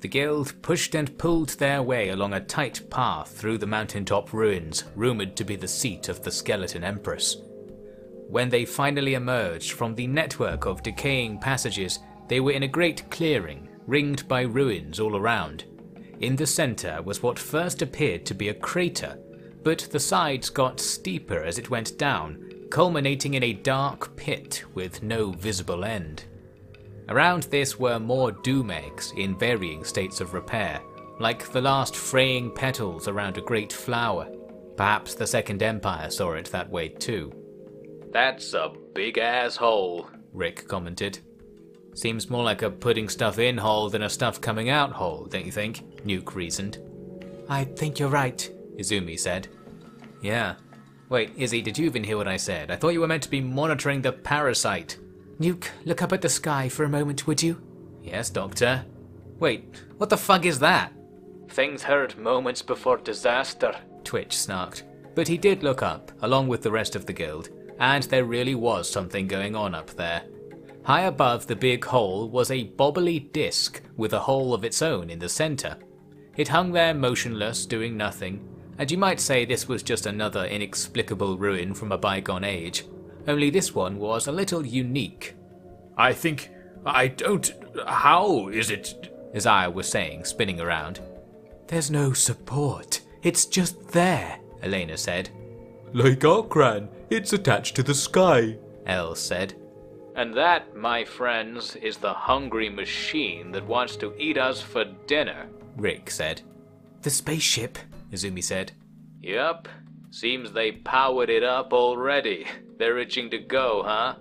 The guild pushed and pulled their way along a tight path through the mountaintop ruins, rumoured to be the seat of the Skeleton Empress. When they finally emerged from the network of decaying passages, they were in a great clearing, ringed by ruins all around. In the centre was what first appeared to be a crater, but the sides got steeper as it went down, culminating in a dark pit with no visible end. Around this were more doom eggs in varying states of repair, like the last fraying petals around a great flower. Perhaps the Second Empire saw it that way too. "That's a big ass hole," Rick commented. "Seems more like a putting stuff in hole than a stuff coming out hole, don't you think?" Nuke reasoned. "I think you're right," Izumi said. "Yeah. Wait, Izzy, did you even hear what I said? I thought you were meant to be monitoring the parasite." "Nuke, look up at the sky for a moment, would you?" "Yes, Doctor." "Wait, what the fuck is that?" "Things heard moments before disaster," Twitch snarked. But he did look up, along with the rest of the guild, and there really was something going on up there. High above the big hole was a bobbly disc with a hole of its own in the centre. It hung there motionless, doing nothing, and you might say this was just another inexplicable ruin from a bygone age. Only this one was a little unique. I don't... How is it? Isaiah was saying, spinning around. "There's no support. It's just there," Elena said. Like Arkran, it's attached to the sky, Els said. "And that, my friends, is the hungry machine that wants to eat us for dinner," Rick said. "The spaceship," Izumi said. "Yup. Seems they powered it up already. They're itching to go, huh?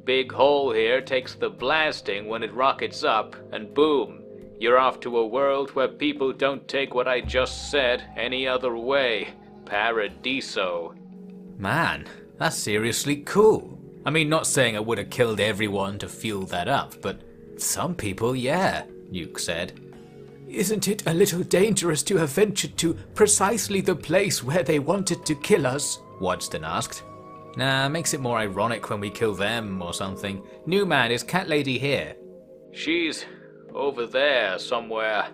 Big hole here takes the blasting when it rockets up, and boom, you're off to a world where people don't take what I just said any other way. Paradiso." Man, that's seriously cool. I mean, not saying I would have killed everyone to fuel that up, but some people, yeah, Nuke said. "Isn't it a little dangerous to have ventured to precisely the place where they wanted to kill us?" Wadston asked. "Nah, makes it more ironic when we kill them or something. Newman, is Cat Lady here?" "She's over there somewhere.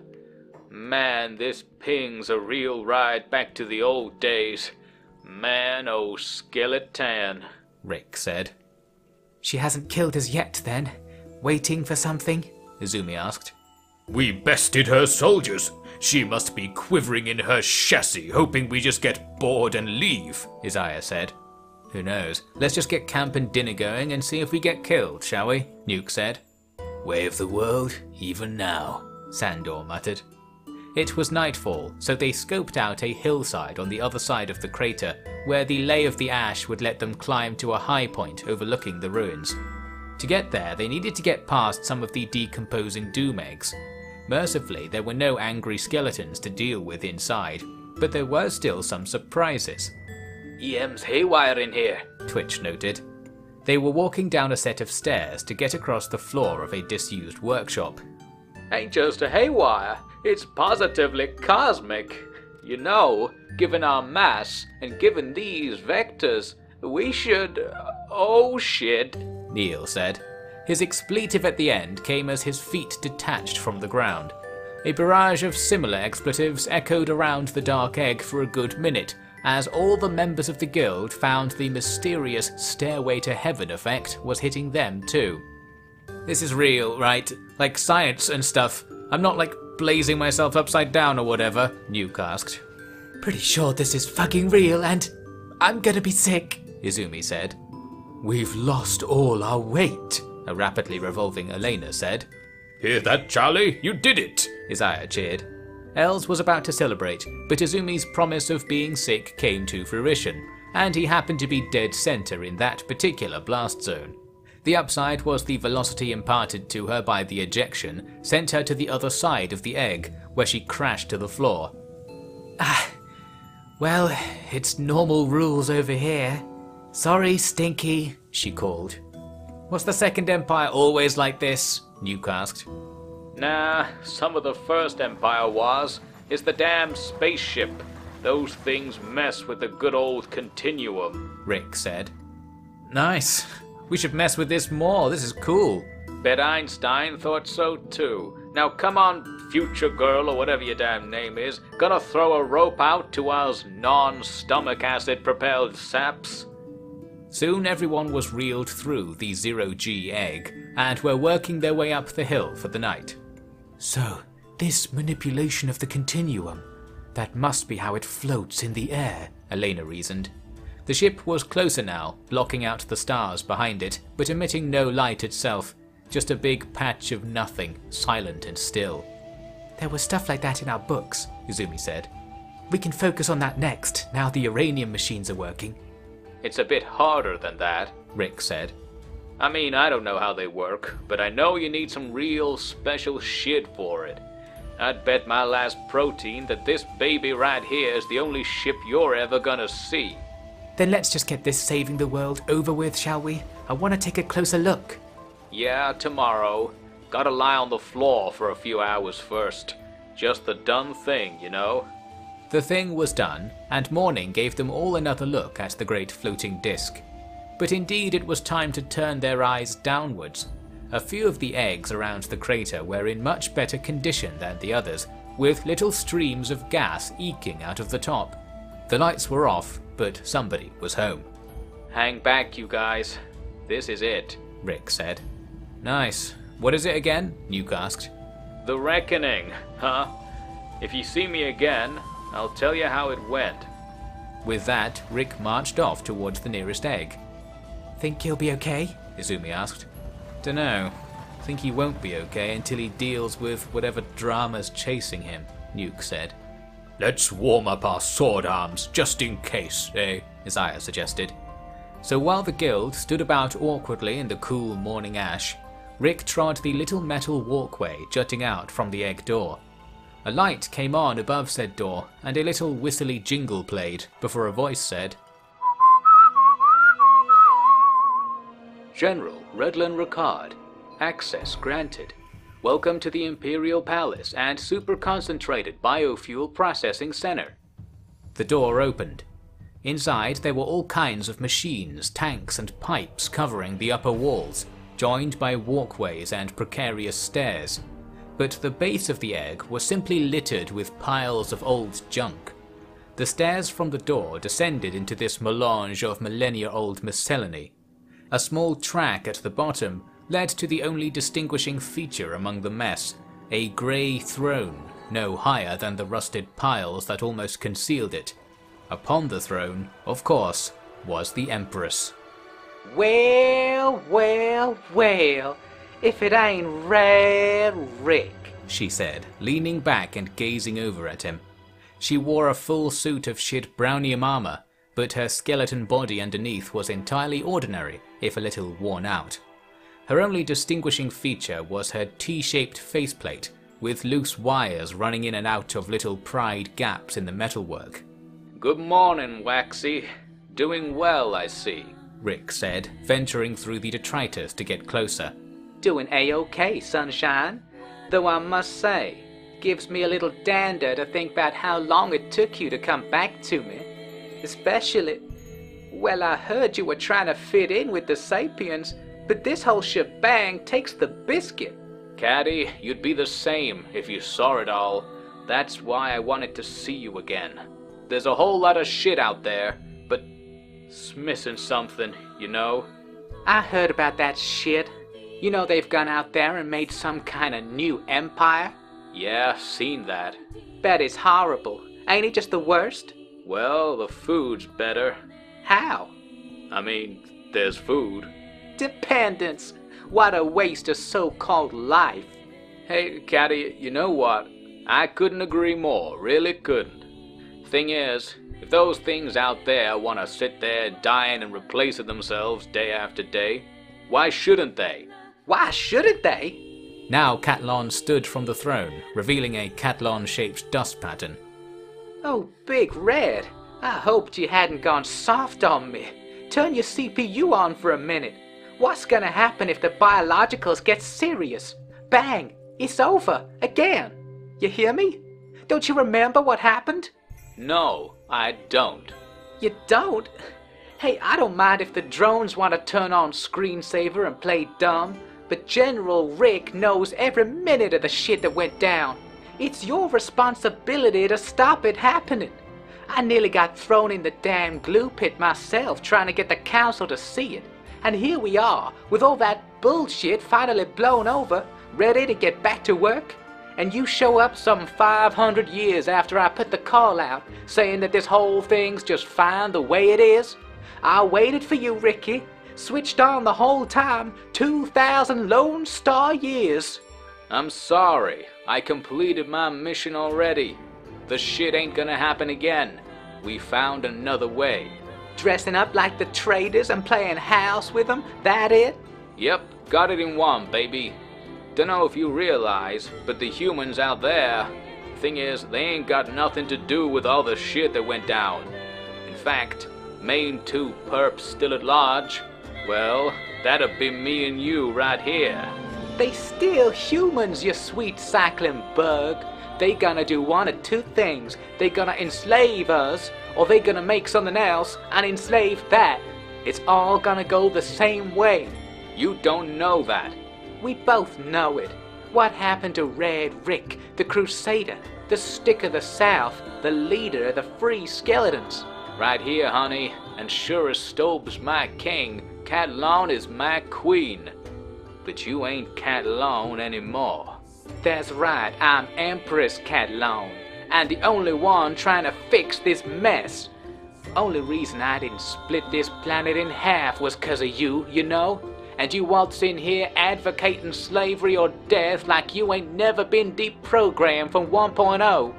Man, this ping's a real ride back to the old days. Man, oh skeleton," Rick said. "She hasn't killed us yet, then? Waiting for something?" Izumi asked. We bested her soldiers. She must be quivering in her chassis, hoping we just get bored and leave, Isaiah said. "Who knows? Let's just get camp and dinner going and see if we get killed, shall we?" Nuke said. "Way of the world, even now," Sandor muttered. It was nightfall, so they scoped out a hillside on the other side of the crater, where the lay of the ash would let them climb to a high point overlooking the ruins. To get there, they needed to get past some of the decomposing doom eggs. Mercifully, there were no angry skeletons to deal with inside, but there were still some surprises. "EM's haywire in here," Twitch noted. They were walking down a set of stairs to get across the floor of a disused workshop. "Ain't just a haywire, it's positively cosmic. You know, given our mass and given these vectors, we should... oh shit," Neil said. His expletive at the end came as his feet detached from the ground. A barrage of similar expletives echoed around the dark egg for a good minute, as all the members of the guild found the mysterious Stairway to Heaven effect was hitting them too. "This is real, right? Like science and stuff. I'm not like blazing myself upside down or whatever?" Nuke asked. "Pretty sure this is fucking real and I'm gonna be sick," Izumi said. "We've lost all our weight," a rapidly revolving Elena said. "Hear that, Charlie? You did it!" Isaiah cheered. Els was about to celebrate, but Izumi's promise of being sick came to fruition, and he happened to be dead center in that particular blast zone. The upside was the velocity imparted to her by the ejection sent her to the other side of the egg, where she crashed to the floor. Well, it's normal rules over here. Sorry, Stinky," she called. "Was the Second Empire always like this?" Nuke asked. "Nah, some of the First Empire was. It's the damn spaceship. Those things mess with the good old continuum," Rick said. "Nice. We should mess with this more. This is cool. Bet Einstein thought so too. Now come on, future girl or whatever your damn name is gonna throw a rope out to us non-stomach acid propelled saps? Soon everyone was reeled through the 0G egg and were working their way up the hill for the night. So, this manipulation of the continuum, that must be how it floats in the air, Elena reasoned. The ship was closer now, blocking out the stars behind it, but emitting no light itself, just a big patch of nothing, silent and still. There was stuff like that in our books, Izumi said. We can focus on that next, now the uranium machines are working. It's a bit harder than that, Rick said. I mean, I don't know how they work, but I know you need some real special shit for it. I'd bet my last protein that this baby right here is the only ship you're ever gonna see. Then let's just get this saving the world over with, shall we? I want to take a closer look. Yeah, tomorrow. Gotta lie on the floor for a few hours first. Just the done thing, you know? The thing was done, and morning gave them all another look at the great floating disc. But indeed it was time to turn their eyes downwards. A few of the eggs around the crater were in much better condition than the others, with little streams of gas eking out of the top. The lights were off, but somebody was home. Hang back, you guys. This is it, Rick said. Nice. What is it again? Nuke asked. The Reckoning, huh? If you see me again, I'll tell you how it went. With that, Rick marched off towards the nearest egg. Think he'll be okay? Izumi asked. Dunno. Think he won't be okay until he deals with whatever drama's chasing him, Nuke said. Let's warm up our sword arms, just in case, eh? Isaiah suggested. So while the guild stood about awkwardly in the cool morning ash, Rick trod the little metal walkway jutting out from the egg door. A light came on above said door, and a little whistly jingle played before a voice said, General Redland Ricard, access granted. Welcome to the Imperial Palace and Super Concentrated Biofuel Processing Center. The door opened. Inside there were all kinds of machines, tanks and pipes covering the upper walls, joined by walkways and precarious stairs. But the base of the egg was simply littered with piles of old junk. The stairs from the door descended into this melange of millennia-old miscellany. A small track at the bottom led to the only distinguishing feature among the mess, a grey throne, no higher than the rusted piles that almost concealed it. Upon the throne, of course, was the Empress. Well, well, well, if it ain't Red Rick, she said, leaning back and gazing over at him. She wore a full suit of shit brownium armor, but her skeleton body underneath was entirely ordinary, if a little worn out. Her only distinguishing feature was her T-shaped faceplate, with loose wires running in and out of little pried gaps in the metalwork. Good morning, Waxy. Doing well, I see, Rick said, venturing through the detritus to get closer. Doing A-OK, sunshine. Though I must say, gives me a little dander to think about how long it took you to come back to me. Especially, well, I heard you were trying to fit in with the Sapiens, but this whole shebang takes the biscuit. Caddy, you'd be the same if you saw it all. That's why I wanted to see you again. There's a whole lot of shit out there, but it's missing something, you know? I heard about that shit. You know they've gone out there and made some kind of new empire? Yeah, seen that. Bet it's horrible. Ain't it just the worst? Well, the food's better. How? I mean, there's food. Dependence. What a waste of so-called life. Hey, Caddy, you know what? I couldn't agree more, really couldn't. Thing is, if those things out there want to sit there dying and replacing themselves day after day, why shouldn't they? Why shouldn't they? Now Catlon stood from the throne, revealing a Catlon-shaped dust pattern. Oh, Big Red, I hoped you hadn't gone soft on me. Turn your CPU on for a minute. What's gonna happen if the biologicals get serious? Bang! It's over, again. You hear me? Don't you remember what happened? No, I don't. You don't? Hey, I don't mind if the drones want to turn on screensaver and play dumb, but General Rick knows every minute of the shit that went down. It's your responsibility to stop it happening. I nearly got thrown in the damn glue pit myself trying to get the council to see it. And here we are, with all that bullshit finally blown over, ready to get back to work. And you show up some 500 years after I put the call out, saying that this whole thing's just fine the way it is. I waited for you, Ricky. Switched on the whole time, 2,000 Lone Star years. I'm sorry. I completed my mission already. The shit ain't gonna happen again. We found another way. Dressing up like the traders and playing house with them, that it? Yep, got it in one, baby. Dunno if you realize, but the humans out there, thing is, they ain't got nothing to do with all the shit that went down. In fact, main two perps still at large, well, that'd be me and you right here. They still humans, you sweet cycling bug. They gonna do one of two things. They gonna enslave us, or they gonna make something else and enslave that. It's all gonna go the same way. You don't know that. We both know it. What happened to Red Rick, the Crusader, the Stick of the South, the leader of the Free Skeletons? Right here, honey, and sure as Stob's my king, Catalan is my queen. But you ain't Catalan anymore. That's right, I'm Empress Catalan, and the only one trying to fix this mess. Only reason I didn't split this planet in half was 'cause of you, you know? And you waltz in here advocating slavery or death like you ain't never been deprogrammed from 1.0.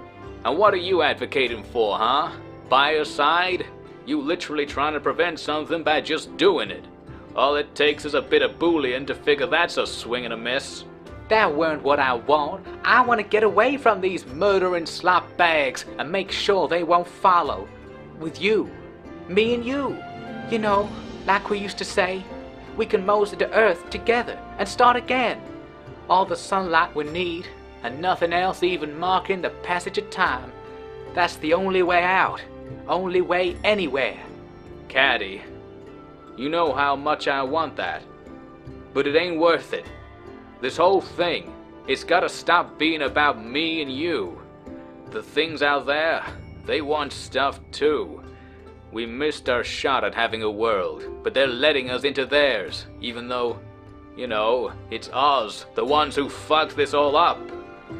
And what are you advocating for, huh? By your side? You literally trying to prevent something by just doing it. All it takes is a bit of bullying to figure that's a swing and a miss. That weren't what I want. I want to get away from these murdering slop bags and make sure they won't follow. With you. Me and you. You know, like we used to say, we can mosey the earth together and start again. All the sunlight we need, and nothing else even marking the passage of time. That's the only way out. Only way anywhere. Caddy, you know how much I want that. But it ain't worth it. This whole thing, it's gotta stop being about me and you. The things out there, they want stuff too. We missed our shot at having a world, but they're letting us into theirs, even though, you know, it's us, the ones who fucked this all up.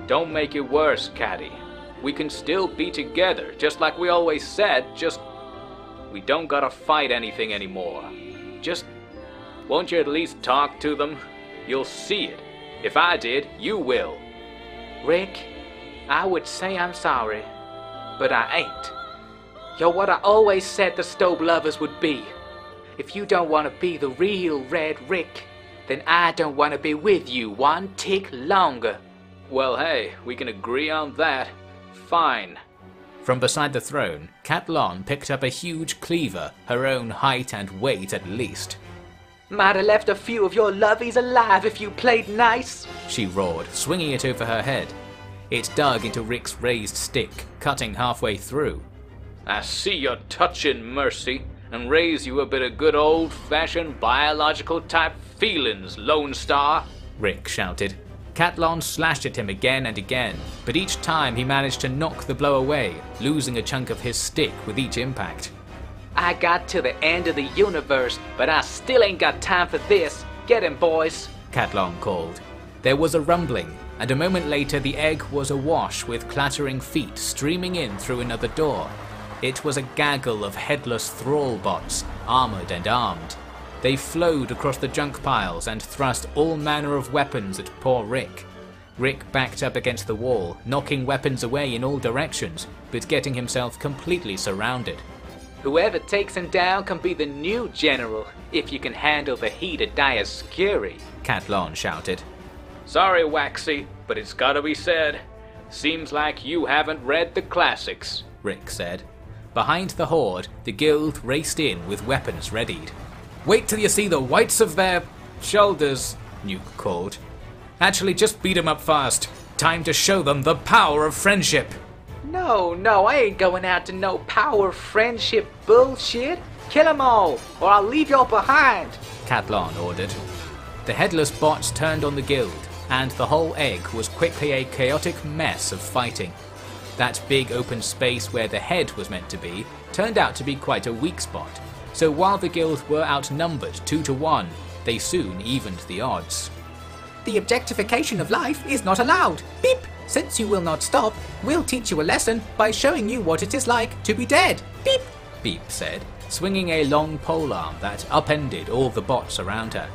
Don't make it worse, Caddy. We can still be together, just like we always said, just... we don't gotta fight anything anymore. Just... won't you at least talk to them? You'll see it. If I did, you will. Rick, I would say I'm sorry, but I ain't. You're what I always said the Stobe lovers would be. If you don't want to be the real Red Rick, then I don't want to be with you one tick longer. Well, hey, we can agree on that. Fine. From beside the throne, Catalan picked up a huge cleaver, her own height and weight at least. Might have left a few of your lovies alive if you played nice, she roared, swinging it over her head. It dug into Rick's raised stick, cutting halfway through. I see you're touching mercy, and raise you a bit of good old-fashioned biological type feelings, Lone Star, Rick shouted. Catalan slashed at him again and again, but each time he managed to knock the blow away, losing a chunk of his stick with each impact. I got to the end of the universe, but I still ain't got time for this. Get him, boys, Catalan called. There was a rumbling, and a moment later the egg was awash with clattering feet streaming in through another door. It was a gaggle of headless thrall bots, armoured and armed. They flowed across the junk piles and thrust all manner of weapons at poor Rick. Rick backed up against the wall, knocking weapons away in all directions, but getting himself completely surrounded. Whoever takes him down can be the new general, if you can handle the heat of Dioscuri, Catalan shouted. Sorry, Waxy, but it's gotta be said. Seems like you haven't read the classics, Rick said. Behind the horde, the guild raced in with weapons readied. Wait till you see the whites of their shoulders, Nuke called. Actually, just beat 'em up fast. Time to show them the power of friendship. No, I ain't going out to no power friendship bullshit. Kill 'em all, or I'll leave y'all behind, Catalan ordered. The headless bots turned on the guild, and the whole egg was quickly a chaotic mess of fighting. That big open space where the head was meant to be turned out to be quite a weak spot, so while the guild were outnumbered 2 to 1, they soon evened the odds. The objectification of life is not allowed. Beep! Since you will not stop, we'll teach you a lesson by showing you what it is like to be dead. Beep! Beep said, swinging a long polearm that upended all the bots around her.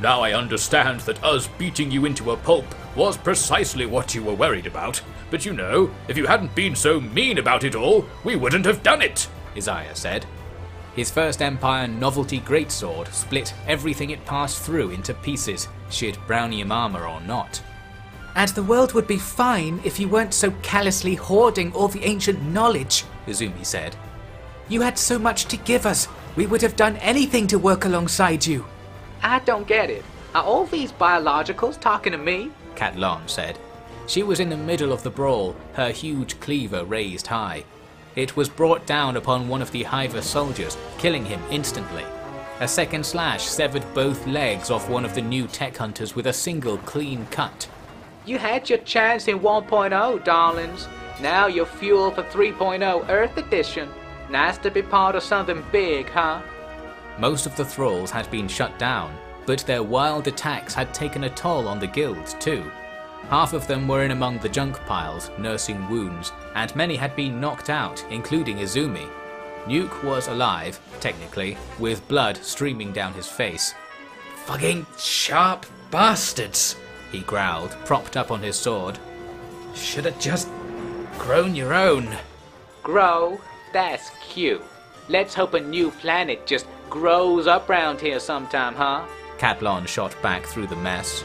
Now I understand that us beating you into a pulp was precisely what you were worried about. But you know, if you hadn't been so mean about it all, we wouldn't have done it, Isaiah said. His First Empire novelty greatsword split everything it passed through into pieces, should Brownium armor or not. And the world would be fine if you weren't so callously hoarding all the ancient knowledge, Izumi said. You had so much to give us. We would have done anything to work alongside you. I don't get it. Are all these biologicals talking to me? Cat Lon said. She was in the middle of the brawl, her huge cleaver raised high. It was brought down upon one of the Hiver soldiers, killing him instantly. A second slash severed both legs off one of the new tech hunters with a single clean cut. You had your chance in 1.0, darlings. Now you're fuel for 3.0 Earth Edition. Nice to be part of something big, huh? Most of the thralls had been shut down, but their wild attacks had taken a toll on the guild too. Half of them were in among the junk piles, nursing wounds, and many had been knocked out, including Izumi. Nuke was alive, technically, with blood streaming down his face. Fucking sharp bastards, he growled, propped up on his sword. Should have just grown your own. Grow? That's cute. Let's hope a new planet just grows up round here sometime, huh? Catlon shot back through the mess.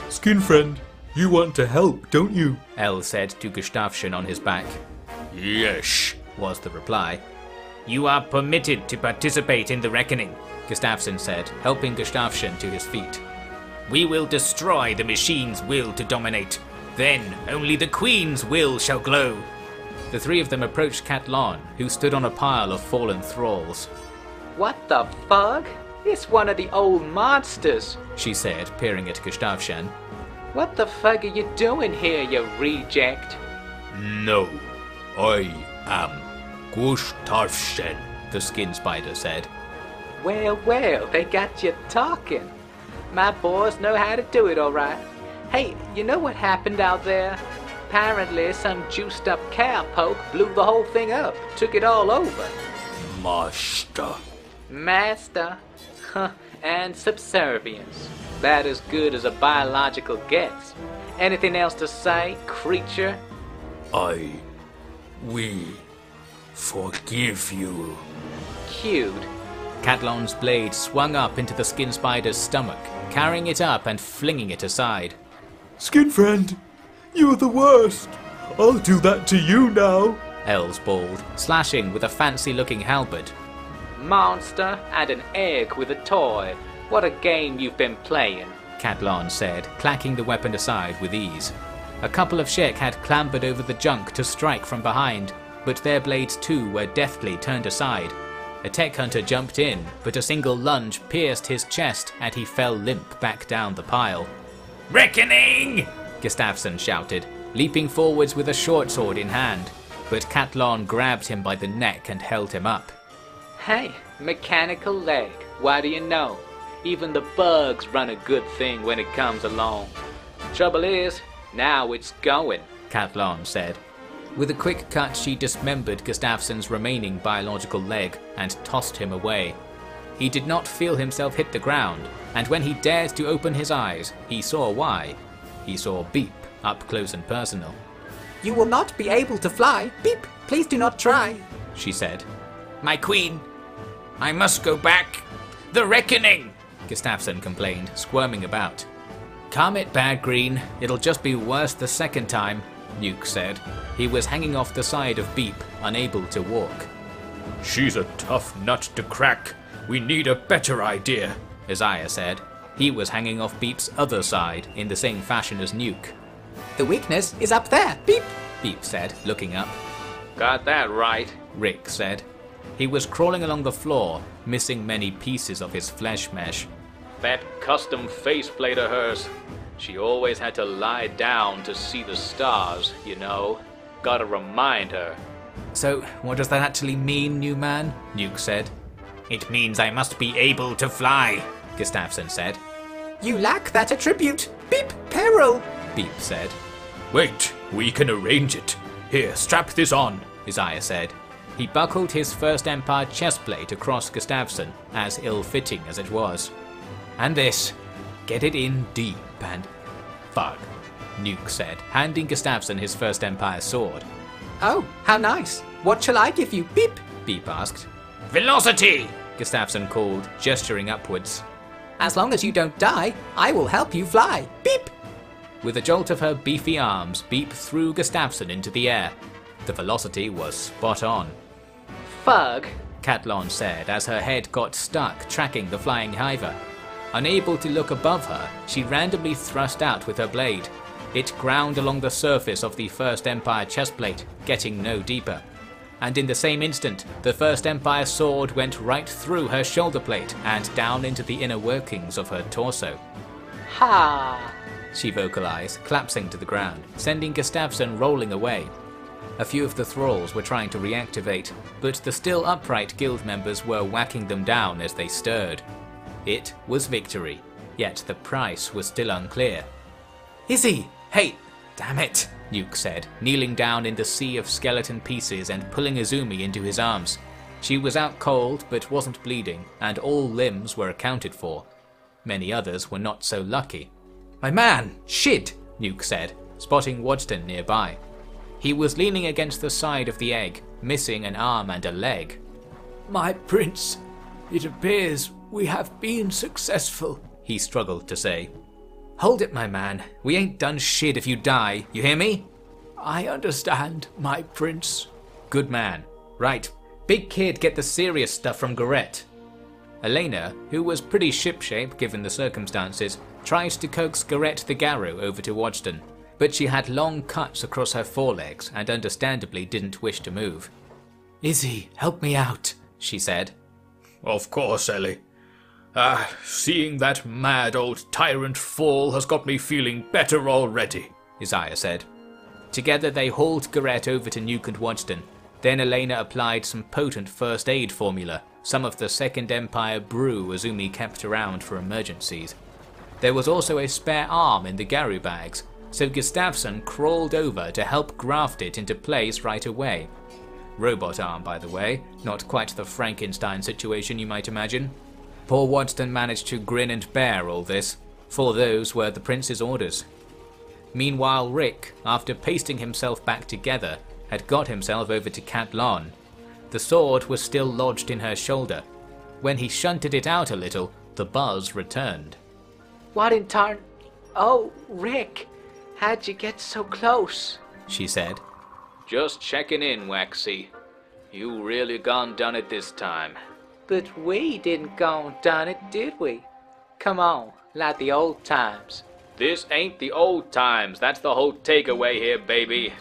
Skin friend, you want to help, don't you? El said to Gustafsson on his back. Yes, was the reply. You are permitted to participate in the reckoning, Gustafsson said, helping Gustafsson to his feet. We will destroy the machine's will to dominate. Then only the Queen's will shall glow. The three of them approached Catlon, who stood on a pile of fallen thralls. What the fuck? It's one of the old monsters, she said, peering at Gustafsson. What the fuck are you doing here, you reject? No, I am Gustafsson, the skin spider said. Well, they got you talking. My boys know how to do it alright. Hey, you know what happened out there? Apparently some juiced up cowpoke blew the whole thing up, took it all over. Master. Master? Huh, and subservience. About as good as a biological gets. Anything else to say, creature? We forgive you. Cute. Catlon's blade swung up into the skin spider's stomach, carrying it up and flinging it aside. Skin friend, you're the worst. I'll do that to you now. Els bawled, slashing with a fancy-looking halberd. Monster and an egg with a toy. What a game you've been playing, Catlon said, clacking the weapon aside with ease. A couple of Shek had clambered over the junk to strike from behind, but their blades too were deftly turned aside. A tech hunter jumped in, but a single lunge pierced his chest and he fell limp back down the pile. Reckoning! Gustafsson shouted, leaping forwards with a short sword in hand, but Catlon grabbed him by the neck and held him up. Hey, mechanical leg, what do you know? Even the bugs run a good thing when it comes along. Trouble is, now it's going, Catlon said. With a quick cut, she dismembered Gustafsson's remaining biological leg and tossed him away. He did not feel himself hit the ground, and when he dared to open his eyes, he saw why. He saw Beep, up close and personal. You will not be able to fly. Beep, please do not try, she said. My queen, I must go back. The reckoning, Gustafsson complained, squirming about. Calm it, Bad Green. It'll just be worse the second time, Nuke said. He was hanging off the side of Beep, unable to walk. She's a tough nut to crack. We need a better idea, Isaiah said. He was hanging off Beep's other side, in the same fashion as Nuke. The weakness is up there, Beep, Beep said, looking up. Got that right, Rick said. He was crawling along the floor, missing many pieces of his flesh mesh. That custom faceplate of hers. She always had to lie down to see the stars, you know. Gotta remind her. So, what does that actually mean, new man? Nuke said. It means I must be able to fly, Gustafsson said. You lack that attribute! Beep peril! Beep said. Wait, we can arrange it. Here, strap this on, Isaiah said. He buckled his First Empire chestplate across Gustafsson, as ill-fitting as it was. And this. Get it in deep and... Fug, Nuke said, handing Gustafsson his First Empire sword. Oh, how nice! What shall I give you, Beep? Beep asked. Velocity! Gustafsson called, gesturing upwards. As long as you don't die, I will help you fly, Beep! With a jolt of her beefy arms, Beep threw Gustafsson into the air. The velocity was spot on. Fug, Catlon said as her head got stuck tracking the flying hiver. Unable to look above her, she randomly thrust out with her blade. It ground along the surface of the First Empire chestplate, getting no deeper. And in the same instant, the First Empire sword went right through her shoulder plate and down into the inner workings of her torso. Ha! She vocalized, collapsing to the ground, sending Gustafsson rolling away. A few of the thralls were trying to reactivate, but the still upright guild members were whacking them down as they stirred. It was victory, yet the price was still unclear. Izzy! Hey! Damn it! Nuke said, kneeling down in the sea of skeleton pieces and pulling Izumi into his arms. She was out cold but wasn't bleeding, and all limbs were accounted for. Many others were not so lucky. My man! Shit! Nuke said, spotting Wadston nearby. He was leaning against the side of the egg, missing an arm and a leg. My prince, it appears we have been successful, he struggled to say. Hold it, my man. We ain't done shit if you die, you hear me? I understand, my prince. Good man. Right. Big kid, get the serious stuff from Garrett. Elena, who was pretty shipshape given the circumstances, tried to coax Garrett the Garrow over to Wadston, but she had long cuts across her forelegs and understandably didn't wish to move. Izzy, help me out, she said. Of course, Ellie. Seeing that mad old tyrant fall has got me feeling better already, Isaiah said. Together they hauled Garrett over to Nuke and Wadston. Then Elena applied some potent first aid formula, some of the Second Empire brew Izumi kept around for emergencies. There was also a spare arm in the Garu bags, so Gustafsson crawled over to help graft it into place right away. Robot arm, by the way, not quite the Frankenstein situation you might imagine. Poor Wadston managed to grin and bear all this, for those were the prince's orders. Meanwhile Rick, after pasting himself back together, had got himself over to Catlon. The sword was still lodged in her shoulder. When he shunted it out a little, the buzz returned. What in tarn... Oh, Rick, how'd you get so close? She said. Just checking in, Waxy. You really gone done it this time. But we didn't go done it, did we? Come on, like the old times. This ain't the old times, that's the whole takeaway here, baby.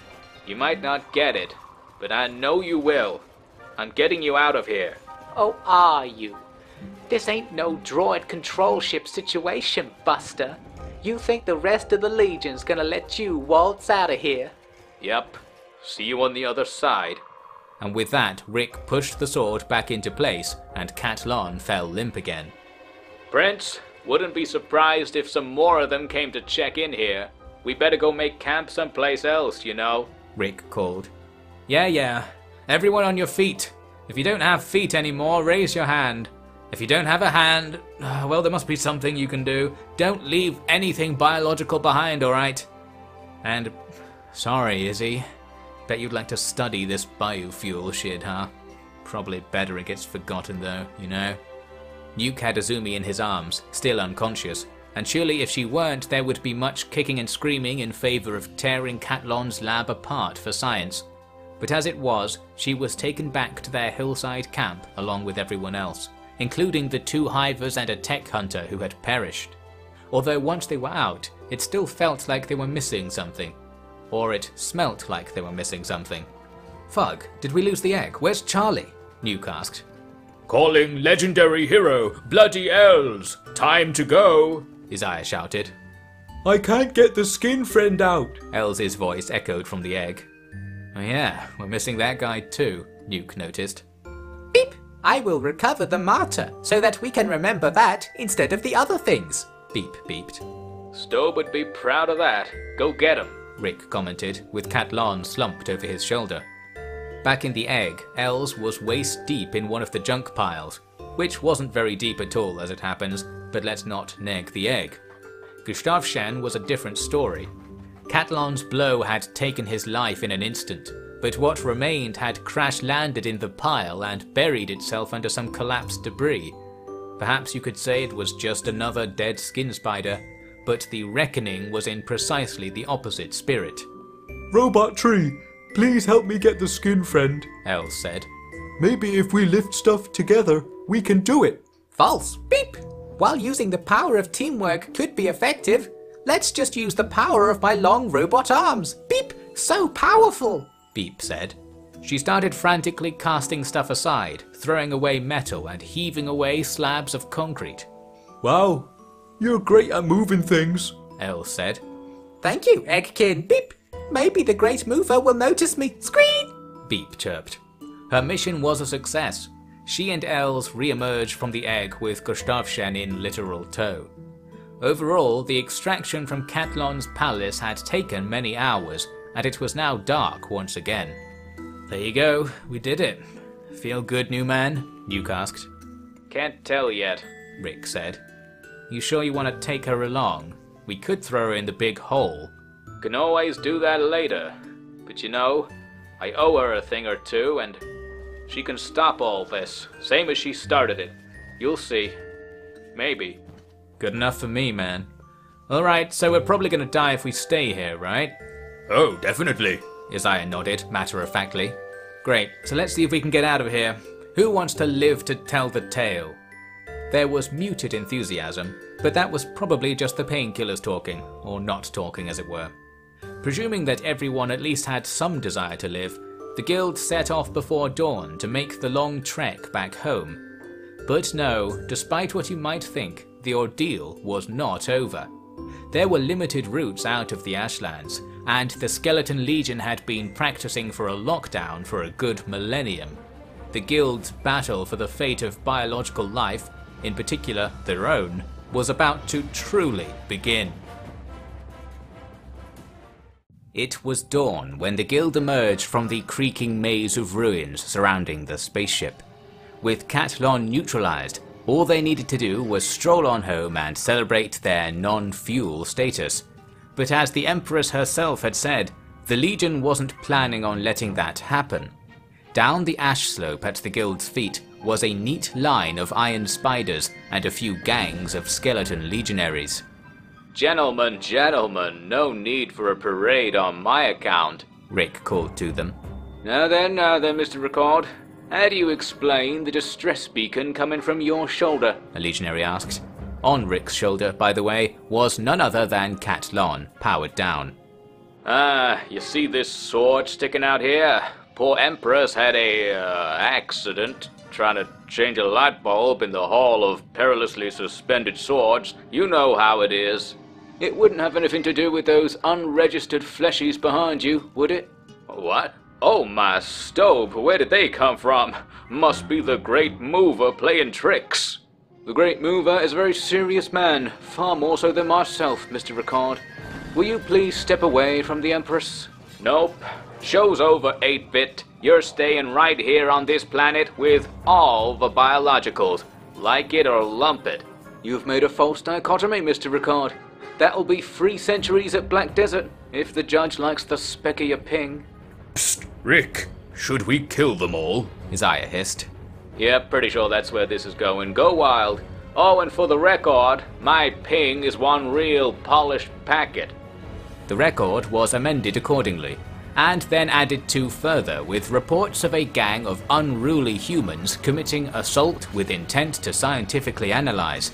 You might not get it, but I know you will. I'm getting you out of here. Oh, are you? This ain't no droid control ship situation, Buster. You think the rest of the Legion's gonna let you waltz out of here? Yep. See you on the other side. And with that, Rick pushed the sword back into place, and Catlon fell limp again. Prince, wouldn't be surprised if some more of them came to check in here. We better go make camp someplace else, you know. Rick called. Yeah. Everyone on your feet. If you don't have feet anymore, raise your hand. If you don't have a hand, well, there must be something you can do. Don't leave anything biological behind, alright? And, sorry, Izzy. Bet you'd like to study this biofuel shit, huh? Probably better it gets forgotten though, you know? Nuke had Izumi in his arms, still unconscious, and surely if she weren't there would be much kicking and screaming in favour of tearing Catlon's lab apart for science. But as it was, she was taken back to their hillside camp along with everyone else, including the 2 hivers and a tech hunter who had perished. Although once they were out, it still felt like they were missing something. Or it smelt like they were missing something. Fug, did we lose the egg? Where's Charlie? Nuke asked. Calling legendary hero, Bloody Elves! Time to go! Isaiah shouted. I can't get the skin friend out. Elle's voice echoed from the egg. Oh yeah, we're missing that guy too, Nuke noticed. Beep! I will recover the martyr, so that we can remember that instead of the other things. Beep beeped. Stowe would be proud of that. Go get him. Rick commented, with Catlon slumped over his shoulder. Back in the egg, Els was waist deep in one of the junk piles, which wasn't very deep at all as it happens, but let's not neg the egg. Gustavshan was a different story. Catlon's blow had taken his life in an instant, but what remained had crash-landed in the pile and buried itself under some collapsed debris. Perhaps you could say it was just another dead skin spider, but the reckoning was in precisely the opposite spirit. Robot tree, please help me get the skin friend, Els said. Maybe if we lift stuff together, we can do it. False. Beep! While using the power of teamwork could be effective, let's just use the power of my long robot arms. Beep! So powerful! Beep said. She started frantically casting stuff aside, throwing away metal and heaving away slabs of concrete. Wow, you're great at moving things, Els said. Thank you, Eggkin. Beep! Maybe the Great Mover will notice me. Scream! Beep chirped. Her mission was a success. She and Els re-emerged from the egg with Gustavshan in literal tow. Overall, the extraction from Catlon's palace had taken many hours, and it was now dark once again. There you go, we did it. Feel good, new man? Nuke asked. Can't tell yet, Rick said. You sure you want to take her along? We could throw her in the big hole. Can always do that later. But you know, I owe her a thing or two, and she can stop all this, same as she started it. You'll see. Maybe. Good enough for me, man. Alright, so we're probably gonna die if we stay here, right? Oh, definitely. Isaiah nodded, matter-of-factly. Great, so let's see if we can get out of here. Who wants to live to tell the tale? There was muted enthusiasm, but that was probably just the painkillers talking, or not talking as it were. Presuming that everyone at least had some desire to live, the guild set off before dawn to make the long trek back home. But no, despite what you might think, the ordeal was not over. There were limited routes out of the Ashlands, and the Skeleton Legion had been practicing for a lockdown for a good millennium. The guild's battle for the fate of biological life, in particular their own, was about to truly begin. It was dawn when the guild emerged from the creaking maze of ruins surrounding the spaceship. With Catlon neutralized, all they needed to do was stroll on home and celebrate their non-fuel status. But as the Empress herself had said, the Legion wasn't planning on letting that happen. Down the ash slope at the guild's feet was a neat line of iron spiders and a few gangs of skeleton legionaries. Gentlemen, gentlemen, no need for a parade on my account, Rick called to them. Now then, Mr. Record. How do you explain the distress beacon coming from your shoulder? A legionary asked. On Rick's shoulder, by the way, was none other than Catlon, powered down. You see this sword sticking out here? Poor Empress had a, accident trying to change a light bulb in the Hall of Perilously Suspended Swords. You know how it is. It wouldn't have anything to do with those unregistered fleshies behind you, would it? What? Oh my stove, where did they come from? Must be the Great Mover playing tricks. The Great Mover is a very serious man, far more so than myself, Mr. Ricard. Will you please step away from the Empress? Nope. Show's over, 8-bit. You're staying right here on this planet with all the biologicals. Like it or lump it. You've made a false dichotomy, Mr. Ricard. That'll be 3 centuries at Black Desert, if the judge likes the speck of your ping. Psst, Rick, should we kill them all? Isaiah hissed. Yep, pretty sure that's where this is going. Go wild. Oh, and for the record, my ping is one real polished packet. The record was amended accordingly, and then added to further with reports of a gang of unruly humans committing assault with intent to scientifically analyze.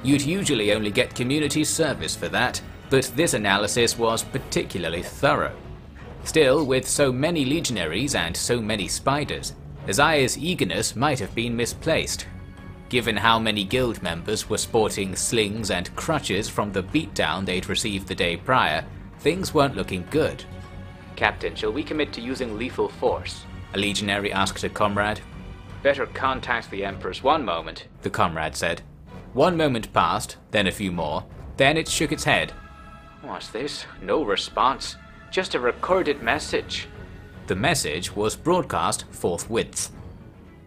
You'd usually only get community service for that, but this analysis was particularly thorough. Still, with so many legionaries and so many spiders, Isaiah's eagerness might have been misplaced. given how many guild members were sporting slings and crutches from the beatdown they'd received the day prior, things weren't looking good. Captain, shall we commit to using lethal force? A legionary asked a comrade. Better contact the Empress. One moment, the comrade said. 1 moment passed, then a few more, then it shook its head. What's this? No response. Just a recorded message. The message was broadcast forthwith.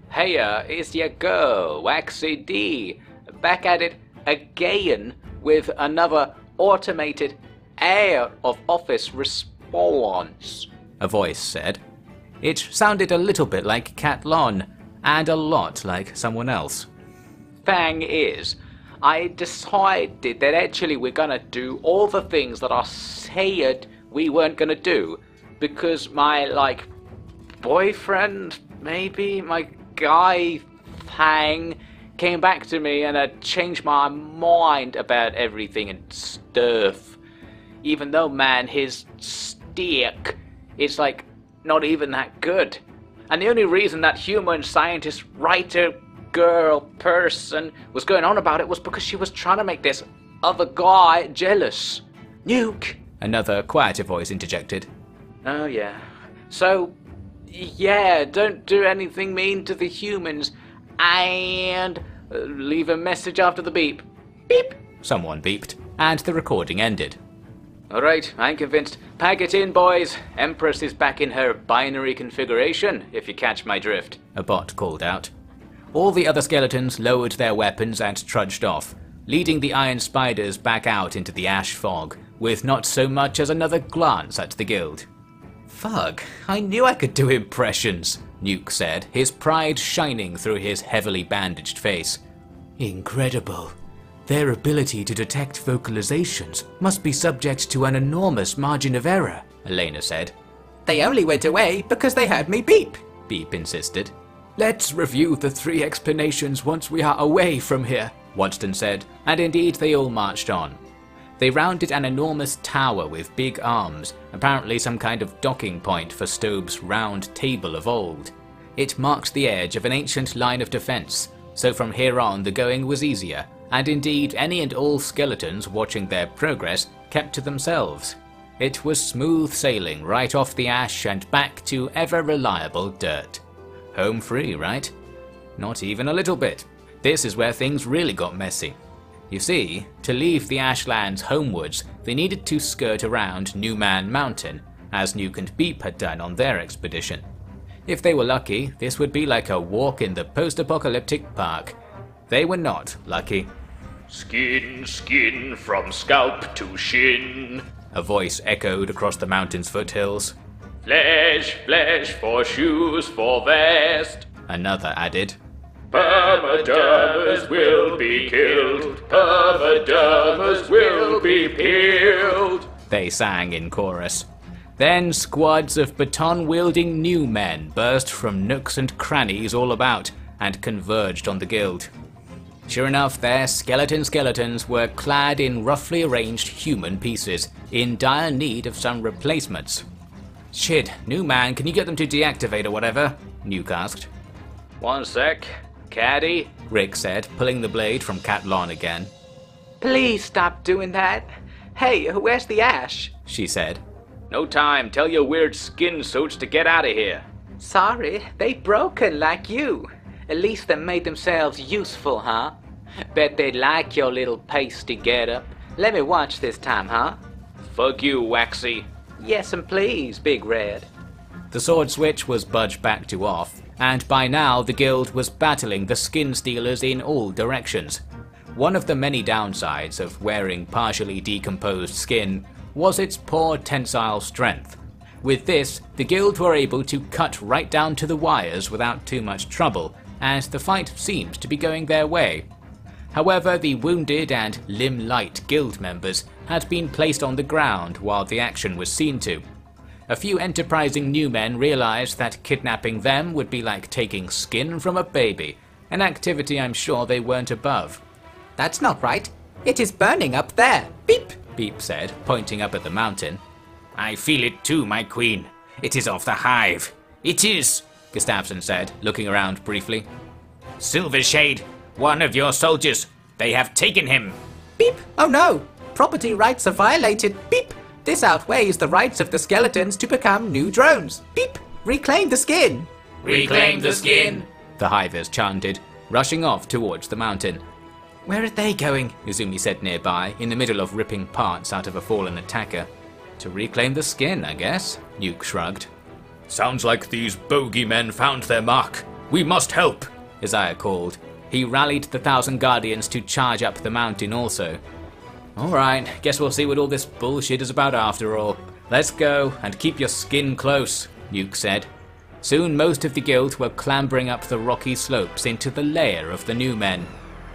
Hey, it's your girl, Waxy D. Back at it again with another automated out of office response, a voice said. It sounded a little bit like Cat Lon, and a lot like someone else. Thing is, I decided that actually we're gonna do all the things that I said we weren't gonna do, because my, boyfriend, maybe, my guy thing, came back to me and had changed my mind about everything and stuff. Even though, man, his stick is, not even that good. And the only reason that human scientist, writer, girl, person was going on about it was because she was trying to make this other guy jealous. Nuke! Another quieter voice interjected. Oh yeah. So, yeah, don't do anything mean to the humans, and leave a message after the beep. Beep! Someone beeped, and the recording ended. Alright, I'm convinced. Pack it in, boys. Empress is back in her binary configuration, if you catch my drift, a bot called out. All the other skeletons lowered their weapons and trudged off, leading the iron spiders back out into the ash fog, with not so much as another glance at the guild. Fug, I knew I could do impressions, Nuke said, his pride shining through his heavily bandaged face. Incredible. Their ability to detect vocalizations must be subject to an enormous margin of error, Elena said. They only went away because they heard me beep, Beep insisted. Let's review the 3 explanations once we are away from here, Wadston said, and indeed they all marched on. They rounded an enormous tower with big arms, apparently some kind of docking point for Stobe's round table of old. It marked the edge of an ancient line of defense, so from here on the going was easier, and indeed any and all skeletons watching their progress kept to themselves. It was smooth sailing right off the ash and back to ever-reliable dirt. Home free, right? Not even a little bit. This is where things really got messy. You see, to leave the Ashlands homewards, they needed to skirt around New Man Mountain, as Nuke and Beep had done on their expedition. If they were lucky, this would be like a walk in the post-apocalyptic park. They were not lucky. Skin, skin, from scalp to shin, a voice echoed across the mountain's foothills. Flesh, flesh, for shoes, for vest, another added. Permadermers will be killed, permadermers will be peeled, they sang in chorus. Then squads of baton-wielding new men burst from nooks and crannies all about and converged on the guild. Sure enough, their skeletons were clad in roughly arranged human pieces, in dire need of some replacements. Shit, new man, can you get them to deactivate or whatever? Nuke asked. one sec. Caddy, Rick said, pulling the blade from Cat Lon again. Please stop doing that. Hey, where's the ash? She said. no time. Tell your weird skin suits to get out of here. Sorry, they broken like you. At least they made themselves useful, huh? Bet they'd like your little pasty getup. Let me watch this time, huh? Fuck you, Waxy. Yes, and please, Big Red. The sword switch was budged back to off, and by now the guild was battling the skin stealers in all directions. One of the many downsides of wearing partially decomposed skin was its poor tensile strength. With this, the guild were able to cut right down to the wires without too much trouble, and the fight seemed to be going their way. However, the wounded and limb-light guild members had been placed on the ground while the action was seen to. A few enterprising new men realized that kidnapping them would be like taking skin from a baby, an activity I'm sure they weren't above. That's not right. It is burning up there. Beep! Beep said, pointing up at the mountain. I feel it too, my queen. It is of the hive. It is, Gustafsson said, looking around briefly. Silvershade, One of your soldiers. They have taken him. Beep! Oh no! Property rights are violated. Beep! This outweighs the rights of the skeletons to become new drones. Beep! Reclaim the skin! Reclaim the skin! The hivers chanted, rushing off towards the mountain. Where are they going? Izumi said nearby, in the middle of ripping parts out of a fallen attacker. To reclaim the skin, I guess, Nuke shrugged. Sounds like these bogeymen found their mark. We must help, Isaiah called. He rallied the 1,000 guardians to charge up the mountain also. Alright, guess we'll see what all this bullshit is about after all. Let's go, and keep your skin close, Nuke said. Soon most of the guild were clambering up the rocky slopes into the lair of the new men.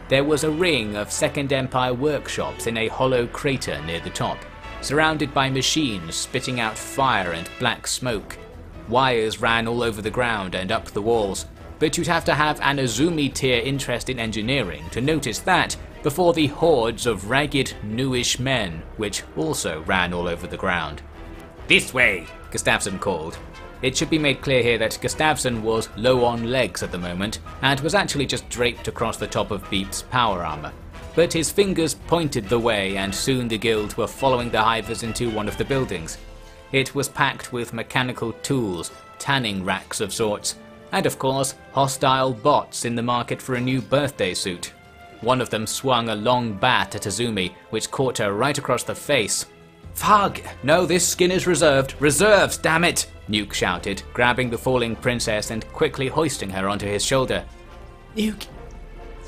There was a ring of Second Empire workshops in a hollow crater near the top, surrounded by machines spitting out fire and black smoke. Wires ran all over the ground and up the walls, but you'd have to have an Izumi tier interest in engineering to notice that before the hordes of ragged, newish men, which also ran all over the ground. This way, Gustafsson called. It should be made clear here that Gustafsson was low on legs at the moment, and was actually just draped across the top of Beep's power armor. But his fingers pointed the way, and soon the guild were following the hivers into one of the buildings. It was packed with mechanical tools, tanning racks of sorts, and of course, hostile bots in the market for a new birthday suit. One of them swung a long bat at Izumi, which caught her right across the face. Fug! No, this skin is reserved. Reserves, damn it! Nuke shouted, grabbing the falling princess and quickly hoisting her onto his shoulder. Nuke,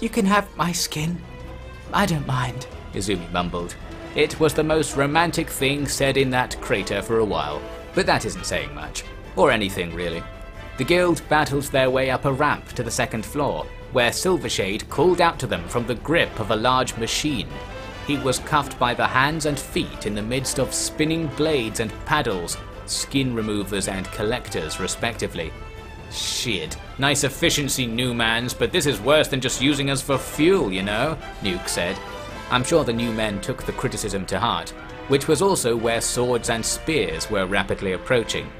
you can have my skin. I don't mind, Izumi mumbled. It was the most romantic thing said in that crater for a while, but that isn't saying much. Or anything, really. The guild battled their way up a ramp to the second floor, where Silvershade called out to them from the grip of a large machine. He was cuffed by the hands and feet in the midst of spinning blades and paddles, skin removers and collectors respectively. Shit. Nice efficiency, new mans, but this is worse than just using us for fuel, you know, Nuke said. I'm sure the new men took the criticism to heart, which was also where swords and spears were rapidly approaching.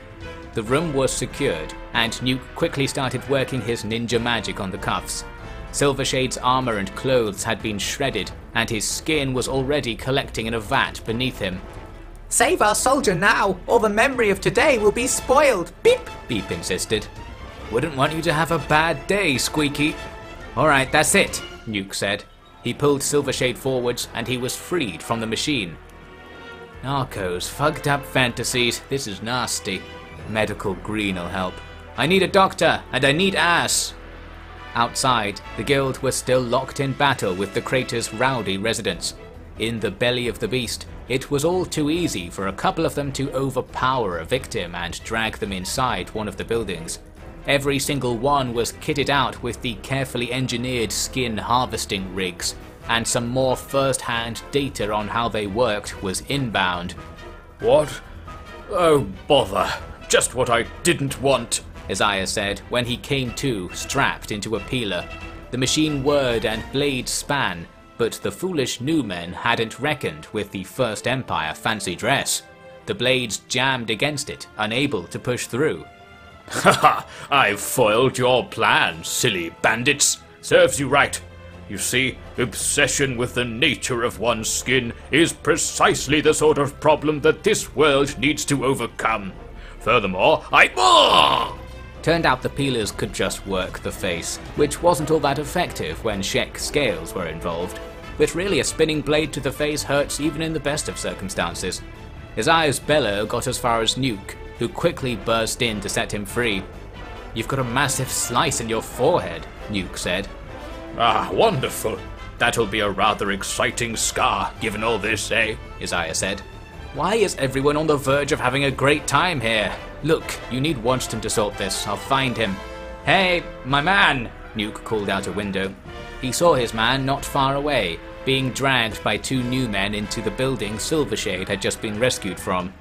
The room was secured, and Nuke quickly started working his ninja magic on the cuffs. Silvershade's armor and clothes had been shredded, and his skin was already collecting in a vat beneath him. Save our soldier now, or the memory of today will be spoiled! Beep! Beep insisted. Wouldn't want you to have a bad day, Squeaky. Alright, that's it, Nuke said. He pulled Silvershade forwards, and he was freed from the machine. Narcos, fucked up fantasies, this is nasty. Medical green'll help. I need a doctor, and I need ass! Outside, the guild was still locked in battle with the crater's rowdy residents. In the belly of the beast, it was all too easy for a couple of them to overpower a victim and drag them inside one of the buildings. Every single one was kitted out with the carefully engineered skin harvesting rigs, and some more first-hand data on how they worked was inbound. What? Oh, bother. Just what I didn't want, Isaiah said when he came to, strapped into a peeler. The machine whirred and blades span, but the foolish new men hadn't reckoned with the First Empire fancy dress. The blades jammed against it, unable to push through. Haha, I've foiled your plan, silly bandits. Serves you right. You see, obsession with the nature of one's skin is precisely the sort of problem that this world needs to overcome. Furthermore, Turned out the peelers could just work the face, which wasn't all that effective when Shek scales were involved. But really, a spinning blade to the face hurts even in the best of circumstances. Isaiah's bellow got as far as Nuke, who quickly burst in to set him free. You've got a massive slice in your forehead, Nuke said. Ah, wonderful. That'll be a rather exciting scar, given all this, eh? Isaiah said. Why is everyone on the verge of having a great time here? Look, you need Wanston to sort this. I'll find him. Hey, my man! Nuke called out a window. He saw his man not far away, being dragged by two new men into the building Silvershade had just been rescued from.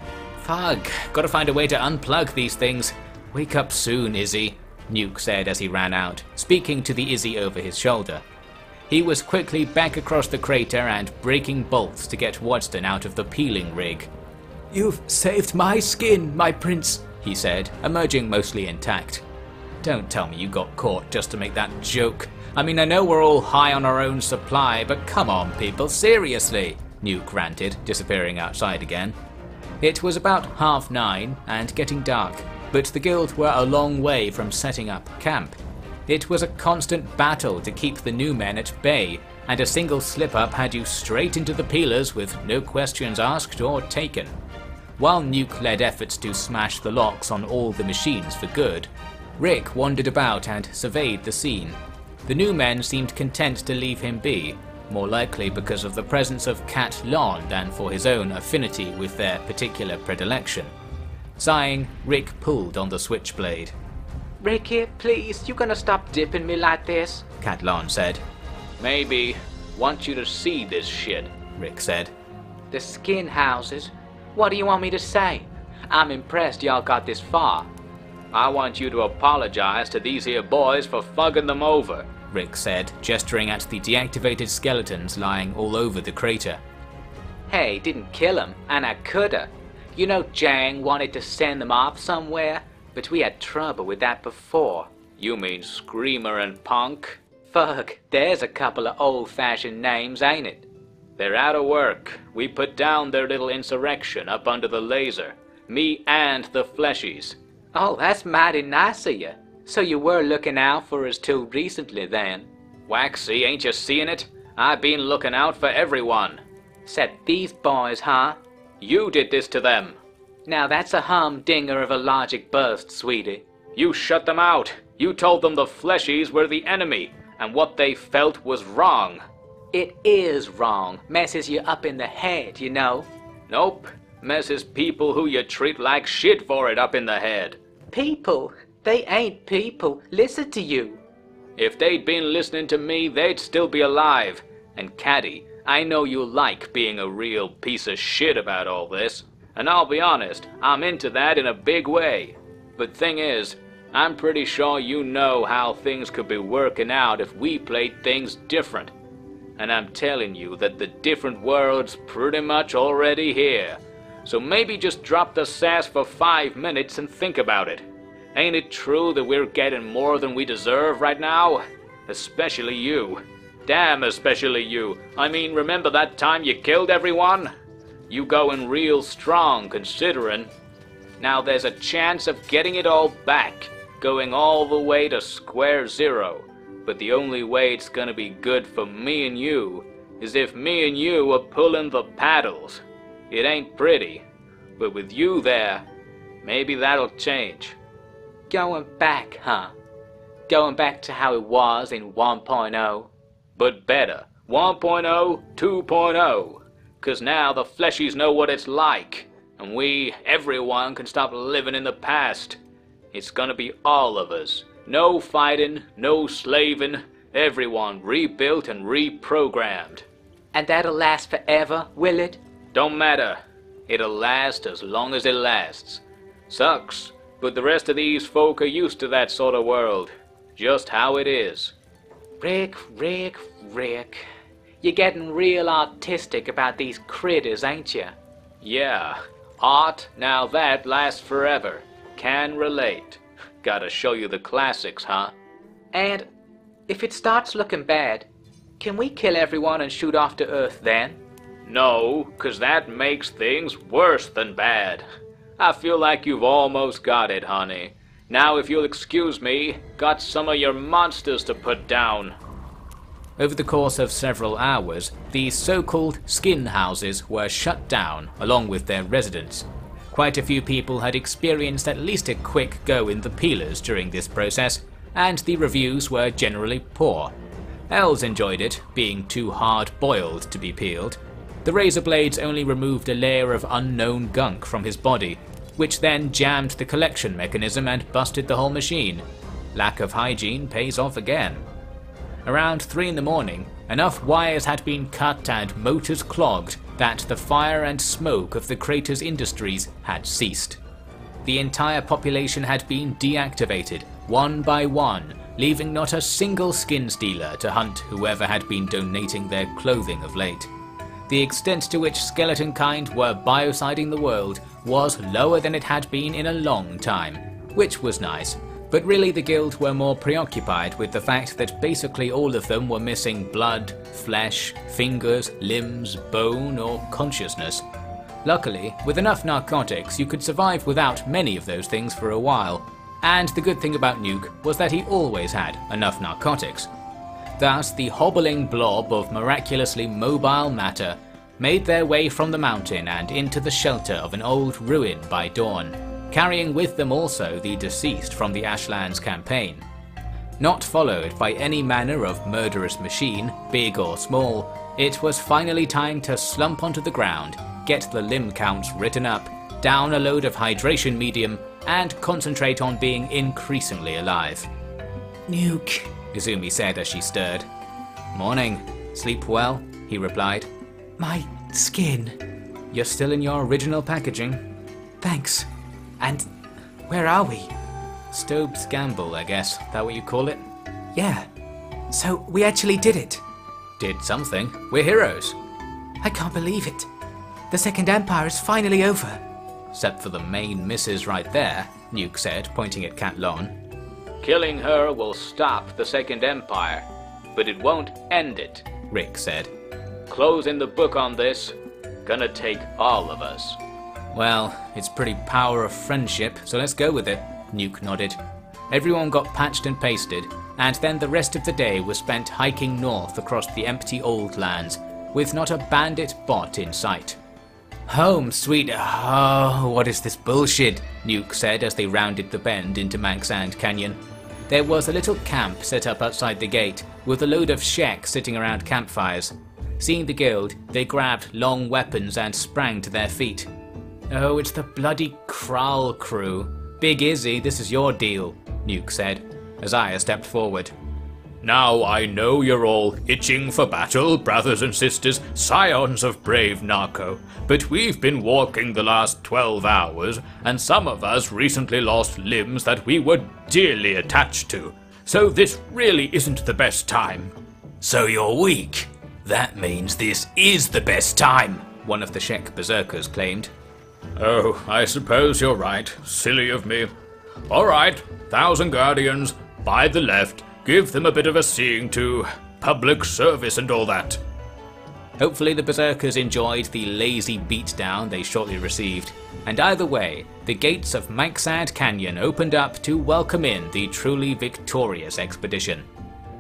Fug, gotta find a way to unplug these things. Wake up soon, Izzy, Nuke said as he ran out, speaking to the Izzy over his shoulder. He was quickly back across the crater and breaking bolts to get Wadston out of the peeling rig. You've saved my skin, my prince, he said, emerging mostly intact. Don't tell me you got caught just to make that joke. I mean, I know we're all high on our own supply, but come on people, seriously, Nuke ranted, disappearing outside again. It was about 9:30 and getting dark, but the guild were a long way from setting up camp. It was a constant battle to keep the new men at bay, and a single slip-up had you straight into the peelers with no questions asked or taken. While Nuke led efforts to smash the locks on all the machines for good, Rick wandered about and surveyed the scene. The new men seemed content to leave him be, more likely because of the presence of Cat Lon than for his own affinity with their particular predilection. Sighing, Rick pulled on the switchblade. Ricky, please, you gonna stop dipping me like this? Cat Lon said. Maybe. Want you to see this shit, Rick said. The skin houses? What do you want me to say? I'm impressed y'all got this far. I want you to apologize to these here boys for fucking them over, Rick said, gesturing at the deactivated skeletons lying all over the crater. Hey, didn't kill him, and I coulda. You know Jang wanted to send them off somewhere, but we had trouble with that before. You mean Screamer and Punk? Fuck, there's a couple of old-fashioned names, ain't it? They're out of work. We put down their little insurrection up under the laser. Me and the Fleshies. Oh, that's mighty nice of you. So you were looking out for us till recently then? Waxy, ain't you seeing it? I've been looking out for everyone. Said these boys, huh? You did this to them. Now that's a humdinger of a logic burst, sweetie. You shut them out. You told them the Fleshies were the enemy, and what they felt was wrong. It is wrong. Messes you up in the head, you know. Nope. Messes people who you treat like shit for it up in the head. People? They ain't people. Listen to you. If they'd been listening to me, they'd still be alive. And Caddy, I know you like being a real piece of shit about all this. And I'll be honest, I'm into that in a big way. But thing is, I'm pretty sure you know how things could be working out if we played things different. And I'm telling you that the different world's pretty much already here. So maybe just drop the sass for 5 minutes and think about it. Ain't it true that we're getting more than we deserve right now? Especially you. Damn, especially you. I mean, remember that time you killed everyone? You going real strong, considering. Now there's a chance of getting it all back, going all the way to square zero. But the only way it's gonna be good for me and you is if me and you are pulling the paddles. It ain't pretty, but with you there, maybe that'll change. Going back, huh? Going back to how it was in 1.0? But better. 1.0, 2.0. 'Cause now the Fleshies know what it's like. And everyone can stop living in the past. It's gonna be all of us. No fighting, no slaving. Everyone rebuilt and reprogrammed. And that'll last forever, will it? Don't matter. It'll last as long as it lasts. Sucks, but the rest of these folk are used to that sort of world. Just how it is. Rick. You're getting real artistic about these critters, ain't you? Yeah. Art, now that lasts forever. Can relate. Gotta show you the classics, huh? And if it starts looking bad, can we kill everyone and shoot off to Earth then? No, 'cause that makes things worse than bad. I feel like you've almost got it, honey. Now if you'll excuse me, got some of your monsters to put down. Over the course of several hours, these so-called skin houses were shut down, along with their residents. Quite a few people had experienced at least a quick go in the peelers during this process, and the reviews were generally poor. Els enjoyed it, being too hard-boiled to be peeled. The razor blades only removed a layer of unknown gunk from his body, which then jammed the collection mechanism and busted the whole machine. Lack of hygiene pays off again. Around 3 in the morning, enough wires had been cut and motors clogged that the fire and smoke of the crater's industries had ceased. The entire population had been deactivated, one by one, leaving not a single skin stealer to hunt whoever had been donating their clothing of late. The extent to which skeleton kind were biociding the world was lower than it had been in a long time, which was nice. But really the guild were more preoccupied with the fact that basically all of them were missing blood, flesh, fingers, limbs, bone or consciousness. Luckily, with enough narcotics you could survive without many of those things for a while, and the good thing about Nuke was that he always had enough narcotics. Thus the hobbling blob of miraculously mobile matter made their way from the mountain and into the shelter of an old ruin by dawn, carrying with them also the deceased from the ASHLANDS campaign. Not followed by any manner of murderous machine, big or small, it was finally time to slump onto the ground, get the limb counts written up, down a load of hydration medium, and concentrate on being increasingly alive. Nuke, Izumi said as she stirred. Morning. Sleep well? He replied. My skin. You're still in your original packaging. Thanks. And where are we? Stobe's Gamble, I guess. That what you call it? Yeah. So we actually did it. Did something. We're heroes. I can't believe it. The Second Empire is finally over. Except for the main missus right there, Nuke said, pointing at Cat Lon. Killing her will stop the Second Empire, but it won't end it, Rick said. Closing the book on this, gonna take all of us. Well, it's pretty power of friendship, so let's go with it, Nuke nodded. Everyone got patched and pasted, and then the rest of the day was spent hiking north across the empty OUTLANDS, with not a bandit bot in sight. Home, sweet. Oh, what is this bullshit? Nuke said as they rounded the bend into Magsand Canyon. There was a little camp set up outside the gate, with a load of sheks sitting around campfires. Seeing the guild, they grabbed long weapons and sprang to their feet. Oh, it's the bloody Kral crew. Big Izzy, this is your deal, Nuke said, as Aya stepped forward. Now I know you're all itching for battle, brothers and sisters, scions of brave Narco, but we've been walking the last 12 hours, and some of us recently lost limbs that we were dearly attached to, so this really isn't the best time. So you're weak? That means this is the best time, one of the Shek berserkers claimed. Oh, I suppose you're right. Silly of me. Alright, 1,000 Guardians, by the left, give them a bit of a seeing to, public service and all that. Hopefully the berserkers enjoyed the lazy beatdown they shortly received, and either way, the gates of Magsand Canyon opened up to welcome in the truly victorious expedition.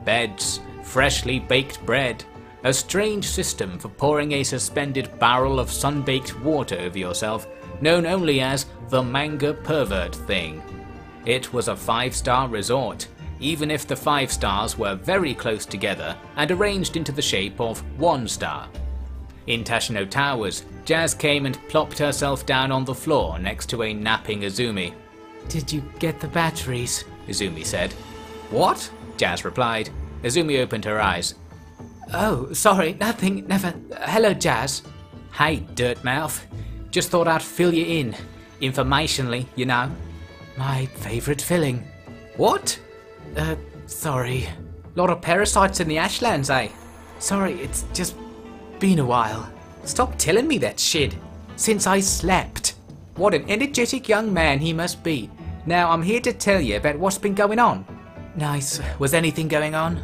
Beds, freshly baked bread, a strange system for pouring a suspended barrel of sun-baked water over yourself, known only as the manga pervert thing. It was a 5-star resort, even if the 5 stars were very close together and arranged into the shape of 1 star. In Tashino Towers, Jazz came and plopped herself down on the floor next to a napping Izumi. Did you get the batteries? Izumi said. What? Jazz replied. Izumi opened her eyes. Oh, sorry, nothing, never. Hello, Jazz. Hey, Dirtmouth. Just thought I'd fill you in. Informationally, you know. My favourite filling. What? Sorry. Lot of parasites in the ASHLANDS, eh? Sorry, it's just been a while. Stop telling me that shit. Since I slept. What an energetic young man he must be. Now I'm here to tell you about what's been going on. Nice. Was anything going on?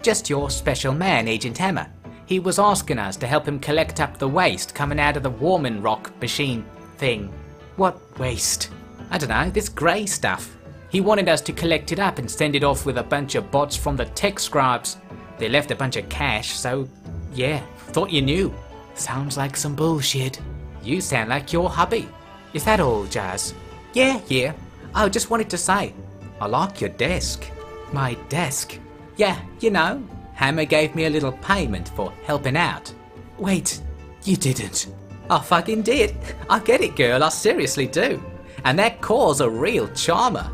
Just your special man, Agent Hammer. He was asking us to help him collect up the waste coming out of the warming rock machine thing. What waste? I don't know, this grey stuff. He wanted us to collect it up and send it off with a bunch of bots from the Tech Scribes. They left a bunch of cash, so yeah, thought you knew. Sounds like some bullshit. You sound like your hubby. Is that all, Jazz? Yeah. I just wanted to say, I like your desk. My desk? Yeah, you know, Hammer gave me a little payment for helping out. Wait, you didn't? I fucking did. I get it, girl, I seriously do. And that core's a real charmer.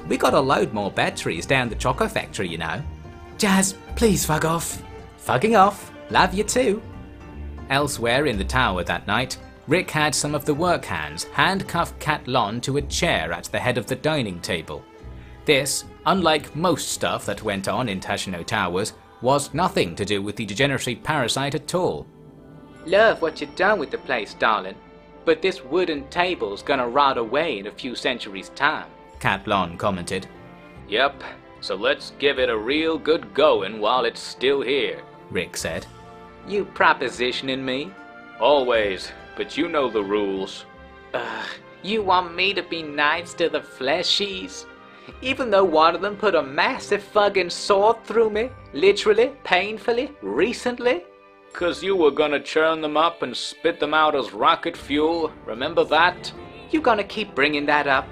We got a load more batteries down the Choco Factory, you know. Jazz, please fuck off. Fucking off. Love you too. Elsewhere in the tower that night, Rick had some of the work hands handcuff Cat Lon to a chair at the head of the dining table. This, unlike most stuff that went on in Tashino Towers, was nothing to do with the degeneracy parasite at all. Love what you done with the place, darling, but this wooden table's gonna rot away in a few centuries' time. Cat Lon commented. Yep, so let's give it a real good going while it's still here. Rick said. You propositioning me? Always, but you know the rules. You want me to be nice to the fleshies? Even though one of them put a massive fucking sword through me, literally, painfully, recently? 'Cause you were gonna churn them up and spit them out as rocket fuel, remember that? You gonna keep bringing that up?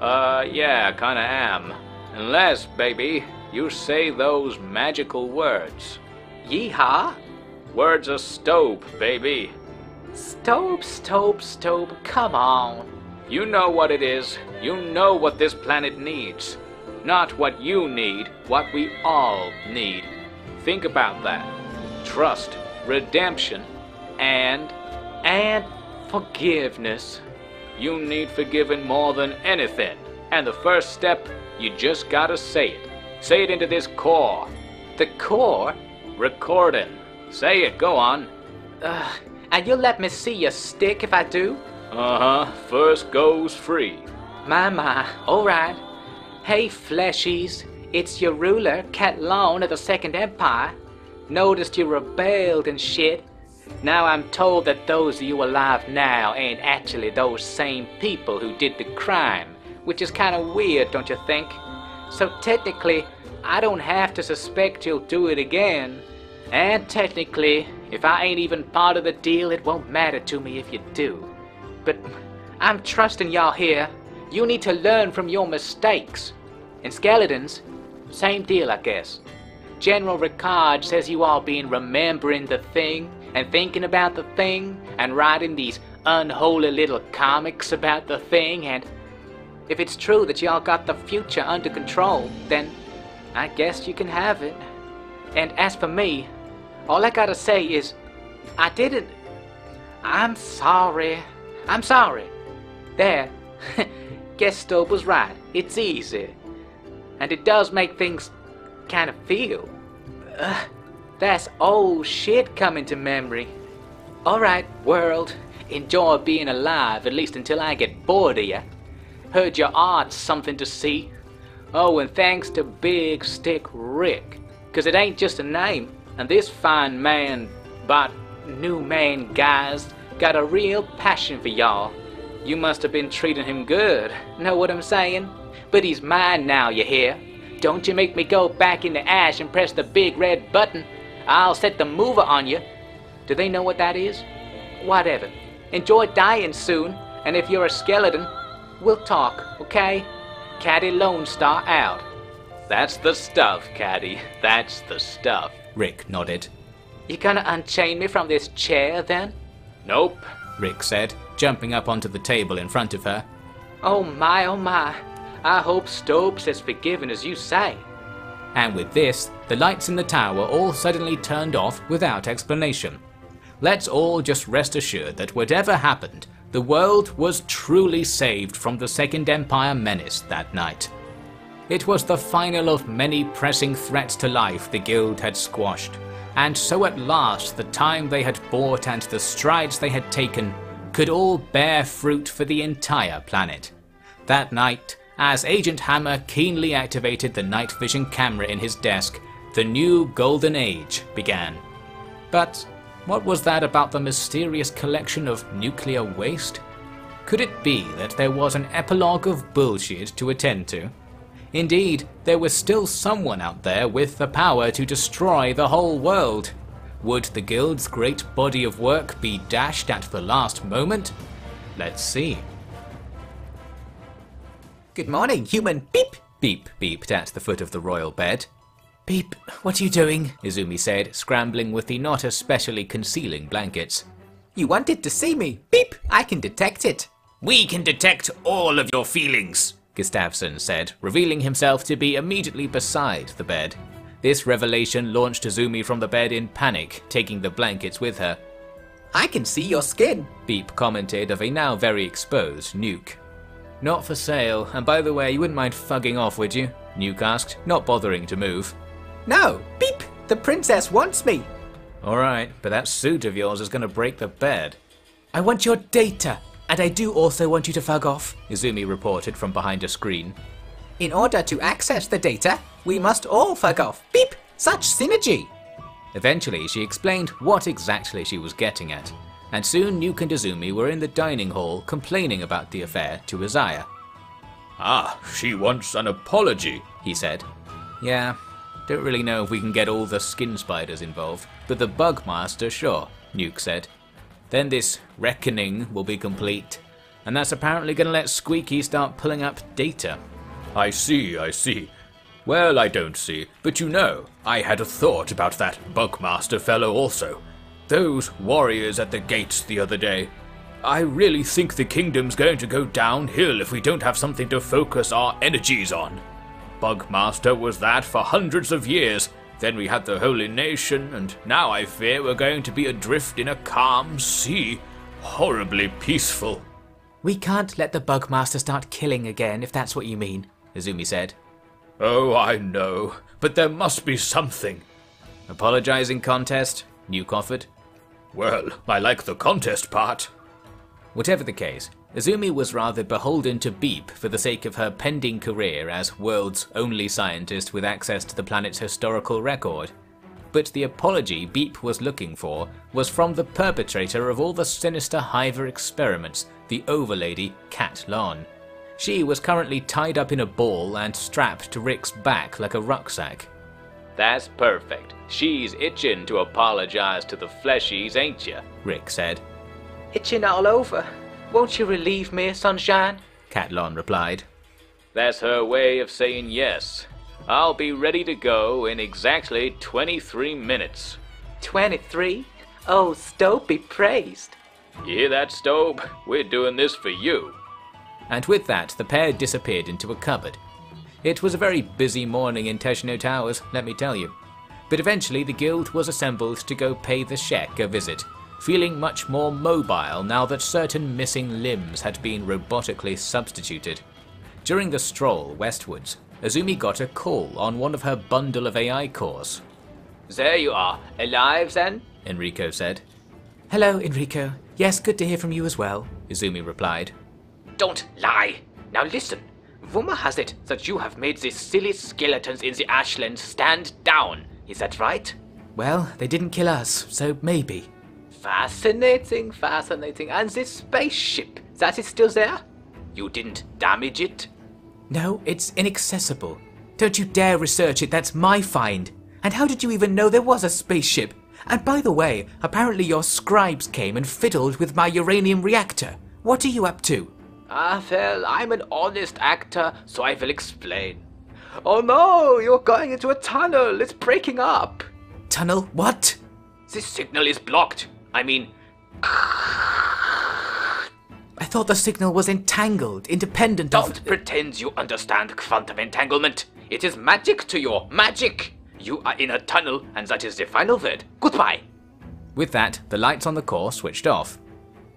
Yeah, kinda am. Unless, baby, you say those magical words. Yeehaw? Words of Stobe, baby. Stobe, come on. You know what it is. You know what this planet needs. Not what you need, what we all need. Think about that. Trust, redemption, and forgiveness. You need forgiving more than anything. And the first step, you just gotta say it. Say it into this core. The core? Recording. Say it, go on. And you'll let me see your stick if I do? First goes free. My, alright. Hey fleshies, it's your ruler, Cat Lone of the Second Empire. Noticed you rebelled and shit. Now I'm told that those of you alive now ain't actually those same people who did the crime, which is kinda weird, don't you think? So technically, I don't have to suspect you'll do it again. And technically, if I ain't even part of the deal, it won't matter to me if you do. But I'm trusting y'all here. You need to learn from your mistakes. And skeletons, same deal, I guess. General Ricard says you all been remembering the thing and thinking about the thing and writing these unholy little comics about the thing, and if it's true that y'all got the future under control, then I guess you can have it. And as for me, all I gotta say is, I'm sorry. There. Guess Stobe was right. It's easy. And it does make things kind of feel. That's old shit coming to memory. Alright, world. Enjoy being alive, at least until I get bored of ya. Heard your art's something to see. Oh, and thanks to Big Stick Rick. 'Cause it ain't just a name. And this fine man, but new man guys, got a real passion for y'all. You must have been treating him good, know what I'm saying? But he's mine now, you hear? Don't you make me go back in the ash and press the big red button. I'll set the mover on you. Do they know what that is? Whatever. Enjoy dying soon, and if you're a skeleton, we'll talk, okay? Caddy Lone Star out. That's the stuff, Caddy. That's the stuff. Rick nodded. You gonna unchain me from this chair, then? Nope, Rick said, jumping up onto the table in front of her. Oh my, oh my. I hope Stobe's as forgiving as you say. And with this, the lights in the tower all suddenly turned off without explanation. Let's all just rest assured that whatever happened, the world was truly saved from the Second Empire menace that night. It was the final of many pressing threats to life the guild had squashed, and so at last the time they had bought and the strides they had taken could all bear fruit for the entire planet. That night, as Agent Hammer keenly activated the night vision camera in his desk, the new Golden Age began. But what was that about the mysterious collection of nuclear waste? Could it be that there was an epilogue of bullshit to attend to? Indeed, there was still someone out there with the power to destroy the whole world. Would the guild's great body of work be dashed at the last moment? Let's see. Good morning, human. Beep! Beep beeped at the foot of the royal bed. Beep, what are you doing? Izumi said, scrambling with the not especially concealing blankets. You wanted to see me. Beep, I can detect it. We can detect all of your feelings, Gustafsson said, revealing himself to be immediately beside the bed. This revelation launched Izumi from the bed in panic, taking the blankets with her. I can see your skin, Beep commented of a now very exposed Nuke. Not for sale, and by the way, you wouldn't mind fugging off, would you? Nuke asked, not bothering to move. No, Beep, the princess wants me. Alright, but that suit of yours is going to break the bed. I want your data, and I do also want you to fug off, Izumi reported from behind a screen. In order to access the data, we must all fuck off. Beep! Such synergy! Eventually, she explained what exactly she was getting at, and soon Nuke and Izumi were in the dining hall complaining about the affair to Isaiah. Ah, she wants an apology, he said. Yeah, don't really know if we can get all the skin spiders involved, but the Bugmaster, sure, Nuke said. Then this reckoning will be complete, and that's apparently going to let Squeaky start pulling up data. I see. Well, I don't see, but you know, I had a thought about that Bugmaster fellow also. Those warriors at the gates the other day. I really think the kingdom's going to go downhill if we don't have something to focus our energies on. Bugmaster was that for hundreds of years, then we had the Holy Nation, and now I fear we're going to be adrift in a calm sea. Horribly peaceful. We can't let the Bugmaster start killing again, if that's what you mean, Izumi said. Oh, I know, but there must be something. Apologizing contest? Nuke offered. Well, I like the contest part. Whatever the case, Izumi was rather beholden to Beep for the sake of her pending career as world's only scientist with access to the planet's historical record. But the apology Beep was looking for was from the perpetrator of all the sinister Hiver experiments, the overlady Cat Lon. She was currently tied up in a ball and strapped to Rick's back like a rucksack. That's perfect. She's itching to apologize to the fleshies, ain't ya? Rick said. Itching all over. Won't you relieve me, Sunshine? Cat Lon replied. That's her way of saying yes. I'll be ready to go in exactly 23 minutes. 23? Oh, Stope be praised. You hear that, Stope? We're doing this for you. And with that, the pair disappeared into a cupboard. It was a very busy morning in Teshno Towers, let me tell you. But eventually the guild was assembled to go pay the Sheikh a visit, feeling much more mobile now that certain missing limbs had been robotically substituted. During the stroll westwards, Izumi got a call on one of her bundle of AI cores. There you are, alive then? Enrico said. Hello, Enrico. Yes, good to hear from you as well, Izumi replied. Don't lie. Now listen. Rumor has it that you have made these silly skeletons in the ASHLANDS stand down. Is that right? Well, they didn't kill us, so maybe. Fascinating. And this spaceship, that is still there? You didn't damage it? No, it's inaccessible. Don't you dare research it, that's my find. And how did you even know there was a spaceship? And by the way, apparently your scribes came and fiddled with my uranium reactor. What are you up to? Well, I'm an honest actor, so I will explain. Oh no, you're going into a tunnel, it's breaking up. Tunnel? What? This signal is blocked. I mean... I thought the signal was entangled, independent of... Don't pretend you understand quantum entanglement. It is magic to you, magic. You are in a tunnel, and that is the final word. Goodbye. With that, the lights on the core switched off.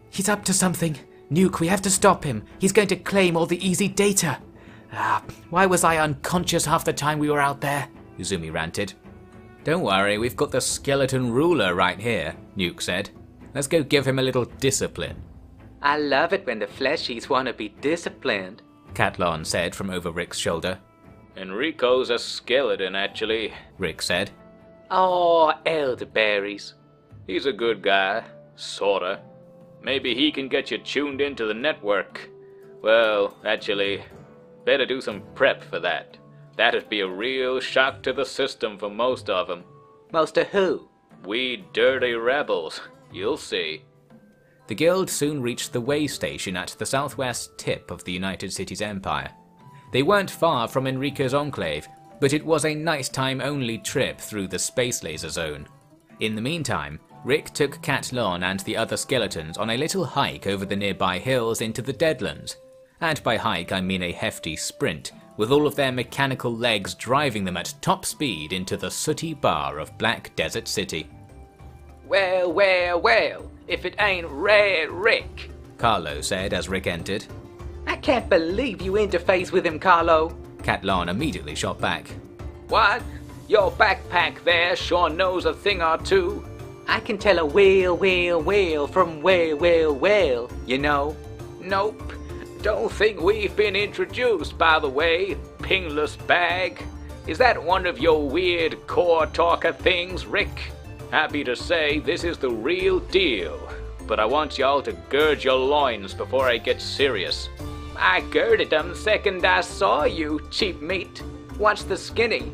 He's up to something. Nuke, we have to stop him. He's going to claim all the easy data. Why was I unconscious half the time we were out there? Izumi ranted. Don't worry, we've got the skeleton ruler right here, Nuke said. Let's go give him a little discipline. I love it when the fleshies want to be disciplined, Cat Lon said from over Rick's shoulder. Enrico's a skeleton, actually, Rick said. Oh, elderberries. He's a good guy, sorta. Maybe he can get you tuned into the network. Well, actually, better do some prep for that. That'd be a real shock to the system for most of them. Most of who? We dirty rebels. You'll see. The guild soon reached the way station at the southwest tip of the United Cities Empire. They weren't far from Enrico's enclave, but it was a nighttime-only trip through the space laser zone. In the meantime, Rick took Cat Lon and the other skeletons on a little hike over the nearby hills into the Deadlands. And by hike I mean a hefty sprint, with all of their mechanical legs driving them at top speed into the sooty bar of Black Desert City. Well, if it ain't Red Rick, Carlo said as Rick entered. I can't believe you interfaced with him, Carlo. Cat Lon immediately shot back. What? Your backpack there sure knows a thing or two. I can tell a whale from whale, you know. Nope. Don't think we've been introduced, by the way. pingless bag? Is that one of your weird core talker things, Rick? Happy to say this is the real deal, but I want y'all to gird your loins before I get serious. I girded them second I saw you, cheap meat. What's the skinny?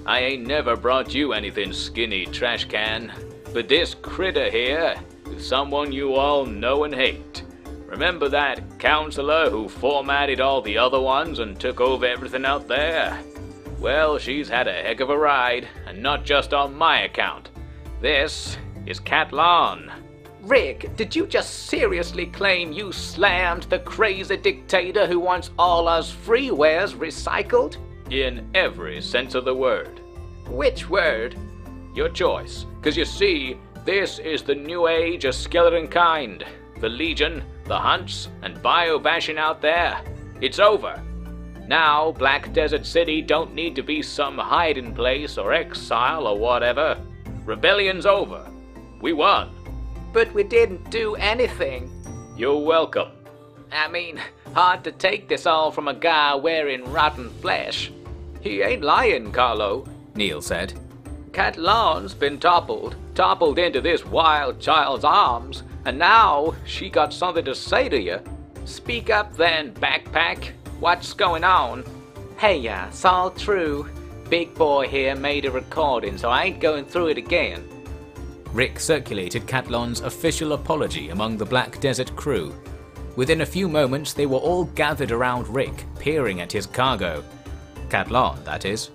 I ain't never brought you anything skinny, trash can. But this critter here is someone you all know and hate. Remember that counselor who formatted all the other ones and took over everything out there? Well, she's had a heck of a ride, and not just on my account. This is Catlon. Rick, did you just seriously claim you slammed the crazy dictator who wants all us freewares recycled? In every sense of the word. Which word? Your choice. 'Cause you see, this is the new age of skeleton kind. The Legion, the hunts, and bio-bashing out there. It's over. Now, Black Desert City don't need to be some hiding place or exile or whatever. Rebellion's over. We won. But we didn't do anything. You're welcome. I mean, hard to take this all from a guy wearing rotten flesh. He ain't lying, Carlo, Neil said. Catlon's been toppled into this wild child's arms, and now she got something to say to you. Speak up then, backpack. What's going on? Hey, yeah, it's all true. Big boy here made a recording, so I ain't going through it again. Rick circulated Catlon's official apology among the Black Desert crew. Within a few moments, they were all gathered around Rick, peering at his cargo. Catlon, that is.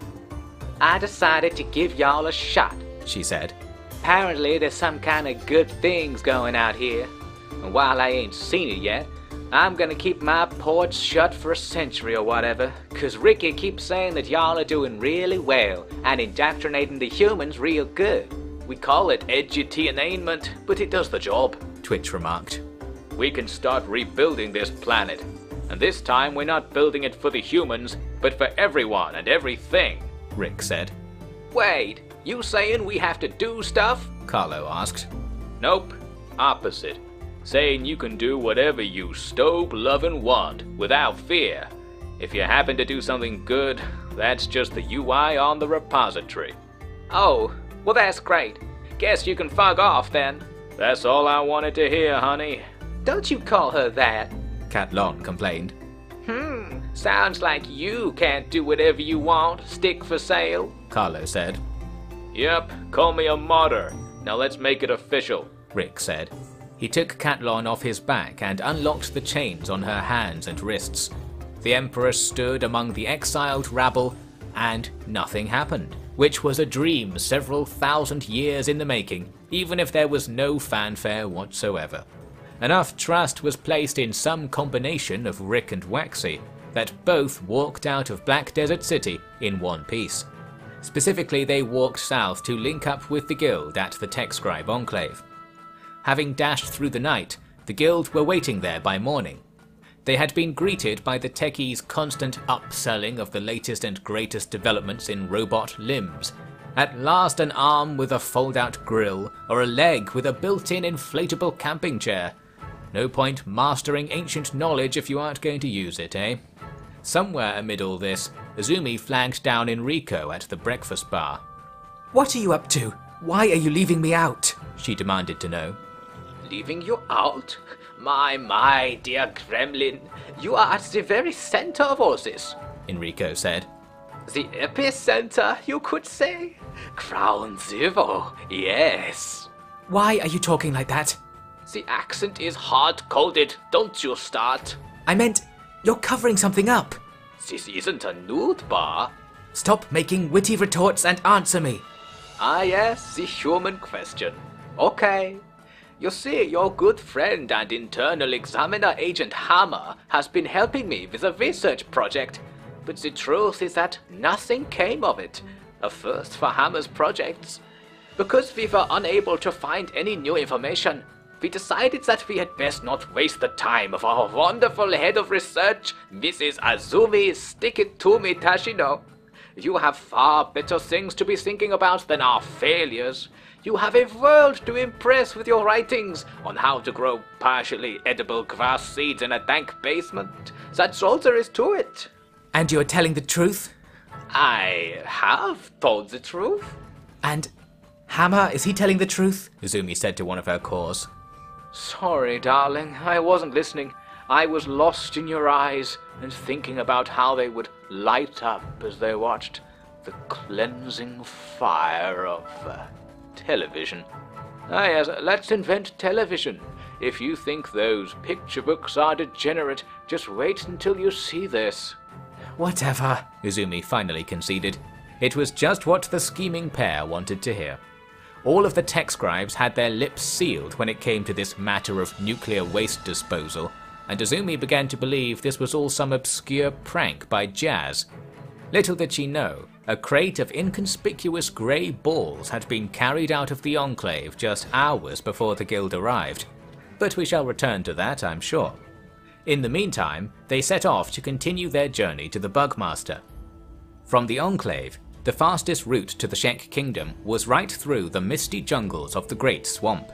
I decided to give y'all a shot, she said. Apparently there's some kind of good things going out here, and while I ain't seen it yet, I'm gonna keep my porch shut for a century or whatever, 'cause Ricky keeps saying that y'all are doing really well and indoctrinating the humans real good. We call it edutainment, but it does the job, Twitch remarked. We can start rebuilding this planet, and this time we're not building it for the humans, but for everyone and everything, Rick said. Wait, you saying we have to do stuff? Carlo asked. Nope, opposite. Saying you can do whatever you stope, love, and want, without fear. If you happen to do something good, that's just the UI on the repository. Oh, well that's great. Guess you can fuck off then. That's all I wanted to hear, honey. Don't you call her that. Catlon complained. Sounds like you can't do whatever you want, stick for sale, Carlo said. Yep, call me a martyr. Now let's make it official, Rick said. He took Catlon off his back and unlocked the chains on her hands and wrists. The Emperor stood among the exiled rabble, and nothing happened, which was a dream several thousand years in the making, even if there was no fanfare whatsoever. Enough trust was placed in some combination of Rick and Waxy that both walked out of Black Desert City in one piece. Specifically, they walked south to link up with the guild at the Tech Scribe enclave. Having dashed through the night, the guild were waiting there by morning. They had been greeted by the techies' constant upselling of the latest and greatest developments in robot limbs. At last an arm with a fold-out grill, or a leg with a built-in inflatable camping chair. No point mastering ancient knowledge if you aren't going to use it, eh? Somewhere amid all this, Azumi flagged down Enrico at the breakfast bar. "What are you up to? Why are you leaving me out?" she demanded to know. Leaving you out? My, dear Gremlin, you are at the very center of all this, Enrico said. The epicenter, you could say? Ground zero, yes. Why are you talking like that? The accent is hard-coded, don't you start. I meant, you're covering something up. This isn't a nude bar. Stop making witty retorts and answer me. Ah yes, the human question. Okay. You see, your good friend and internal examiner Agent Hammer has been helping me with a research project, but the truth is that nothing came of it. A first for Hammer's projects. Because we were unable to find any new information, we decided that we had best not waste the time of our wonderful head of research, Mrs. Azumi Stick-It-To-Me Tashino. You have far better things to be thinking about than our failures. You have a world to impress with your writings on how to grow partially edible grass seeds in a dank basement. That's all there is to it. And you're telling the truth? I have told the truth. And Hammer, is he telling the truth? Izumi said to one of her cores. Sorry, darling, I wasn't listening. I was lost in your eyes and thinking about how they would light up as they watched the cleansing fire of television. Ah yes, let's invent television. If you think those picture books are degenerate, just wait until you see this. Whatever, Izumi finally conceded. It was just what the scheming pair wanted to hear. All of the tech scribes had their lips sealed when it came to this matter of nuclear waste disposal, and Izumi began to believe this was all some obscure prank by Jazz. Little did she know, a crate of inconspicuous grey balls had been carried out of the enclave just hours before the guild arrived. But we shall return to that, I'm sure. In the meantime, they set off to continue their journey to the Bugmaster. From the enclave, the fastest route to the Shek Kingdom was right through the misty jungles of the Great Swamp.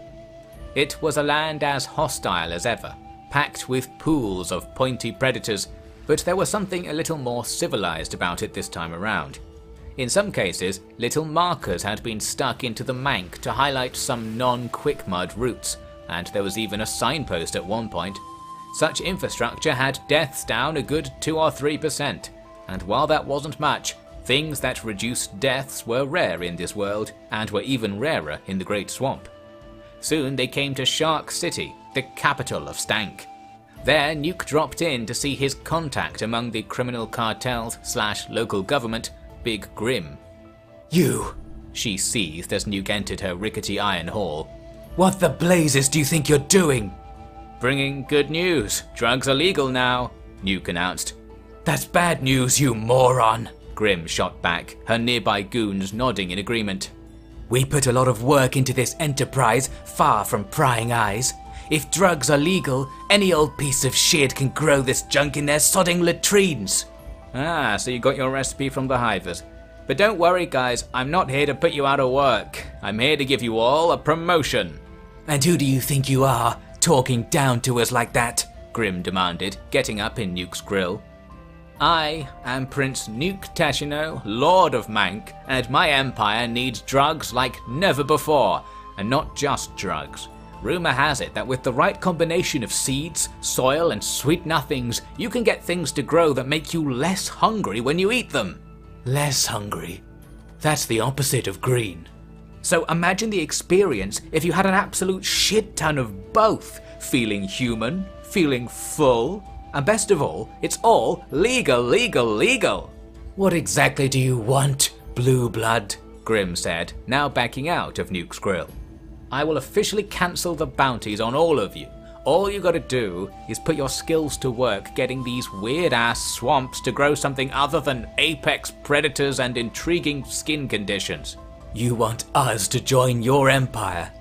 It was a land as hostile as ever, packed with pools of pointy predators, but there was something a little more civilized about it this time around. In some cases, little markers had been stuck into the mank to highlight some non-quick mud routes, and there was even a signpost at one point. Such infrastructure had deaths down a good 2 or 3%, and while that wasn't much, things that reduced deaths were rare in this world, and were even rarer in the Great Swamp. Soon they came to Shark City, the capital of Stank. There Nuke dropped in to see his contact among the criminal cartels / local government, Big Grim. You, she seethed as Nuke entered her rickety iron hall. What the blazes do you think you're doing? Bringing good news. Drugs are legal now, Nuke announced. That's bad news, you moron, Grim shot back, her nearby goons nodding in agreement. We put a lot of work into this enterprise, far from prying eyes. If drugs are legal, any old piece of shit can grow this junk in their sodding latrines. Ah, so you got your recipe from the hivers. But don't worry guys, I'm not here to put you out of work. I'm here to give you all a promotion. And who do you think you are, talking down to us like that? Grim demanded, getting up in Nuke's grill. I am Prince Nuke Tashino, Lord of Mank, and my empire needs drugs like never before, and not just drugs. Rumor has it that with the right combination of seeds, soil, and sweet nothings, you can get things to grow that make you less hungry when you eat them. Less hungry? That's the opposite of green. So imagine the experience if you had an absolute shit ton of both, feeling human, feeling full, and best of all, it's all legal. What exactly do you want, Blue Blood? Grim said, now backing out of Nuke's grill. I will officially cancel the bounties on all of you. All you gotta do is put your skills to work getting these weird-ass swamps to grow something other than apex predators and intriguing skin conditions. You want us to join your empire?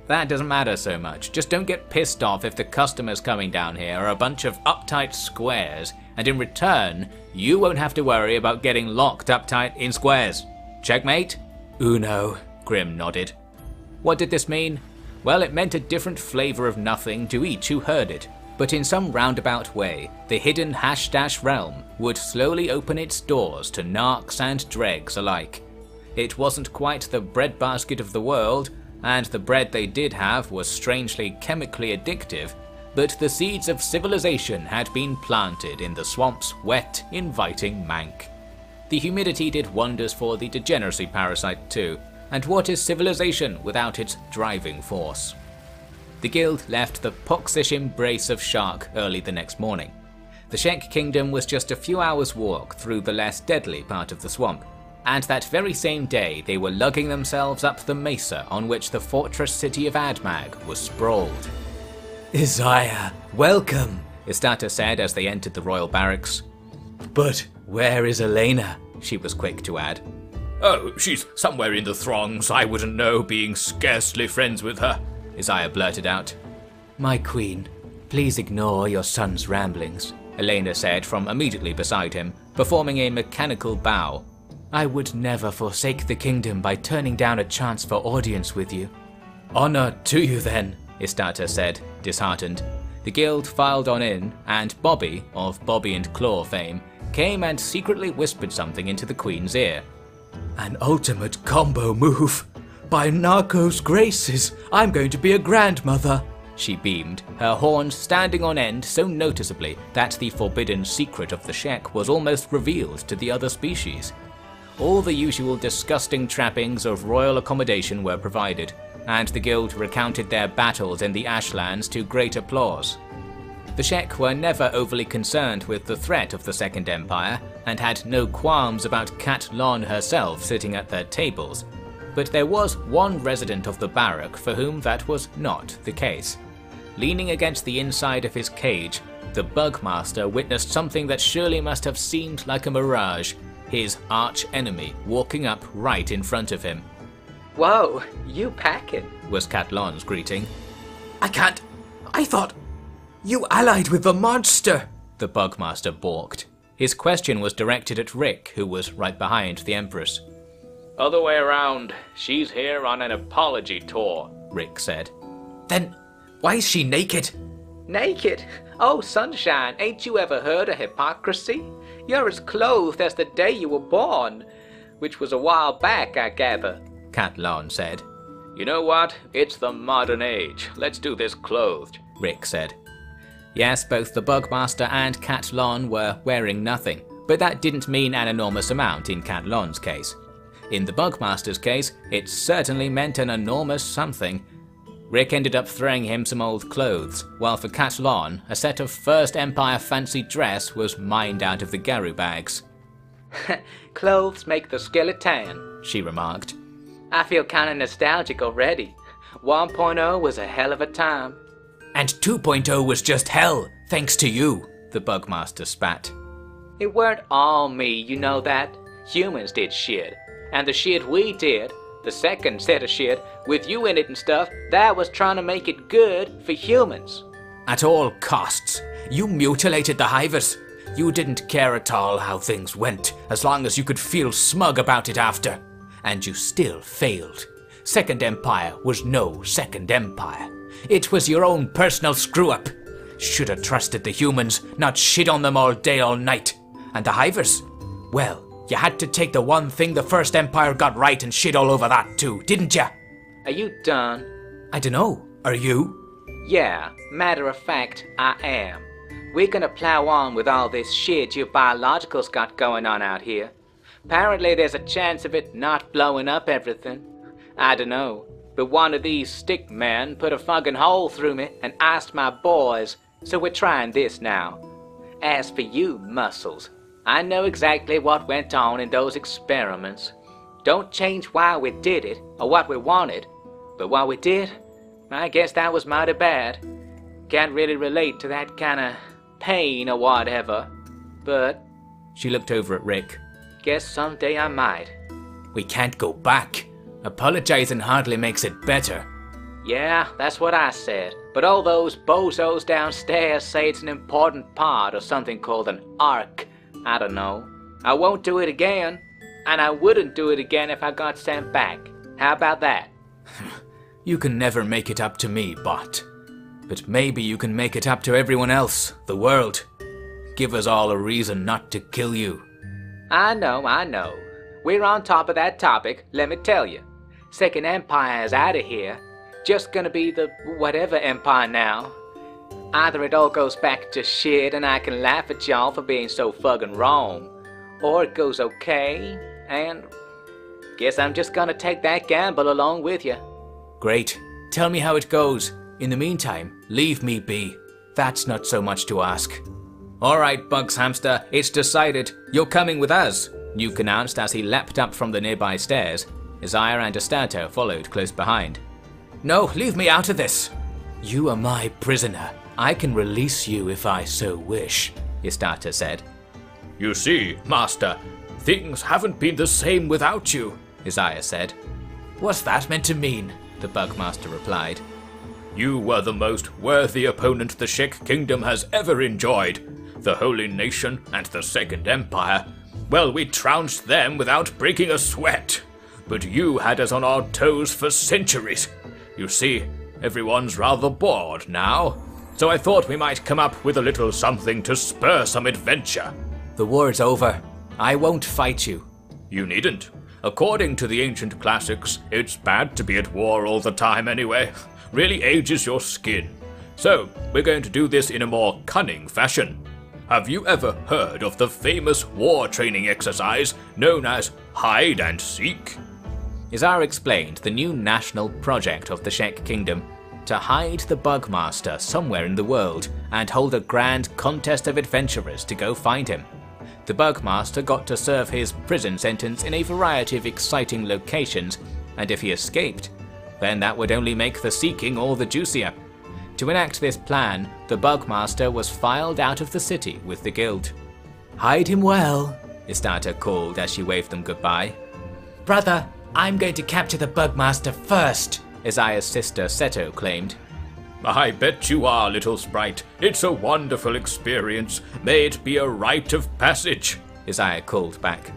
That doesn't matter so much. Just don't get pissed off if the customers coming down here are a bunch of uptight squares, and in return, you won't have to worry about getting locked uptight in squares. Checkmate? Uno, Grim nodded. What did this mean? Well, it meant a different flavor of nothing to each who heard it, but in some roundabout way, the hidden # realm would slowly open its doors to narcs and dregs alike. It wasn't quite the breadbasket of the world, and the bread they did have was strangely chemically addictive, but the seeds of civilization had been planted in the swamp's wet, inviting mank. The humidity did wonders for the degeneracy parasite too, and what is civilization without its driving force? The guild left the poxish embrace of Shark early the next morning. The Shek Kingdom was just a few hours' walk through the less deadly part of the swamp, and that very same day they were lugging themselves up the mesa on which the fortress city of Admag was sprawled. Isaiah, welcome, Istata said as they entered the royal barracks. But where is Elena? She was quick to add. Oh, she's somewhere in the throngs. I wouldn't know, being scarcely friends with her, Isaiah blurted out. My queen, please ignore your son's ramblings, Elena said from immediately beside him, performing a mechanical bow. I would never forsake the kingdom by turning down a chance for audience with you. Honor to you then, Istata said, disheartened. The guild filed on in, and Bobby, of Bobby and Claw fame, came and secretly whispered something into the Queen's ear. An ultimate combo move. By Narco's graces, I'm going to be a grandmother. She beamed, her horns standing on end so noticeably that the forbidden secret of the Shek was almost revealed to the other species. All the usual disgusting trappings of royal accommodation were provided, and the guild recounted their battles in the ASHLANDS to great applause. The Shek were never overly concerned with the threat of the Second Empire, and had no qualms about Cat Lon herself sitting at their tables, but there was one resident of the barrack for whom that was not the case. Leaning against the inside of his cage, the Bugmaster witnessed something that surely must have seemed like a mirage, his arch-enemy walking up right in front of him. Whoa, you packing, was Cat Lon's greeting. I can't. I thought you allied with the monster, the Bugmaster balked. His question was directed at Rick, who was right behind the Empress. Other way around. She's here on an apology tour, Rick said. Then why is she naked? Naked? Oh, Sunshine, ain't you ever heard of hypocrisy? You're as clothed as the day you were born, which was a while back, I gather, Cat Lon said. You know what? It's the modern age. Let's do this clothed, Rick said. Yes, both the Bugmaster and Cat Lon were wearing nothing, but that didn't mean an enormous amount in Cat Lon's case. In the Bugmaster's case, it certainly meant an enormous something. Rick ended up throwing him some old clothes, while for Cat Lon, a set of First Empire fancy dress was mined out of the Garu bags. Clothes make the skeleton, she remarked. I feel kinda nostalgic already. 1.0 was a hell of a time. And 2.0 was just hell, thanks to you, the Bugmaster spat. It weren't all me, you know that. Humans did shit. And the shit we did, the second set of shit, with you in it and stuff, that was trying to make it good for humans. At all costs. You mutilated the Hivers. You didn't care at all how things went, as long as you could feel smug about it after. And you still failed. Second Empire was no Second Empire. It was your own personal screw-up. Should have trusted the humans, not shit on them all day all night. And the Hivers? Well, you had to take the one thing the First Empire got right and shit all over that too, didn't ya? Are you done? I dunno. Are you? Yeah, matter of fact, I am. We're gonna plow on with all this shit you biologicals got going on out here. Apparently there's a chance of it not blowing up everything. I dunno, but one of these stick men put a fucking hole through me and iced my boys, so we're trying this now. As for you, Muscles, I know exactly what went on in those experiments. Don't change why we did it, or what we wanted, but what we did, I guess that was mighty bad. Can't really relate to that kinda pain or whatever, but... She looked over at Rick. Guess someday I might. We can't go back. Apologizing hardly makes it better. Yeah, that's what I said. But all those bozos downstairs say it's an important part of something called an arc. I don't know. I won't do it again. And I wouldn't do it again if I got sent back. How about that? You can never make it up to me, Bot. But maybe you can make it up to everyone else, the world. Give us all a reason not to kill you. I know. We're on top of that topic, let me tell you. Second Empire's out of here. Just gonna be the whatever empire now. Either it all goes back to shit and I can laugh at y'all for being so fucking wrong, or it goes okay, and guess I'm just gonna take that gamble along with you. Great. Tell me how it goes. In the meantime, leave me be. That's not so much to ask. Alright, Bugs Hamster, it's decided. You're coming with us, Nuke announced as he leapt up from the nearby stairs. Isaiah and Astato followed close behind. No, leave me out of this. You are my prisoner. I can release you if I so wish, Astato said. You see, Master, things haven't been the same without you, Isaiah said. What's that meant to mean? The Bugmaster replied. You were the most worthy opponent the Shek Kingdom has ever enjoyed. The Holy Nation and the Second Empire. Well, we trounced them without breaking a sweat. But you had us on our toes for centuries. You see, everyone's rather bored now. So I thought we might come up with a little something to spur some adventure. The war's over. I won't fight you. You needn't. According to the ancient classics, it's bad to be at war all the time anyway. Really ages your skin. So, we're going to do this in a more cunning fashion. Have you ever heard of the famous war training exercise known as hide and seek? Izar explained the new national project of the Shek Kingdom to hide the Bugmaster somewhere in the world and hold a grand contest of adventurers to go find him. The Bugmaster got to serve his prison sentence in a variety of exciting locations, and if he escaped, then that would only make the seeking all the juicier. To enact this plan, the Bugmaster was filed out of the city with the guild. Hide him well, Istata called as she waved them goodbye. brother. I'm going to capture the Bugmaster first, Isaiah's sister Seto claimed. I bet you are, little sprite. It's a wonderful experience. May it be a rite of passage, Isaiah called back.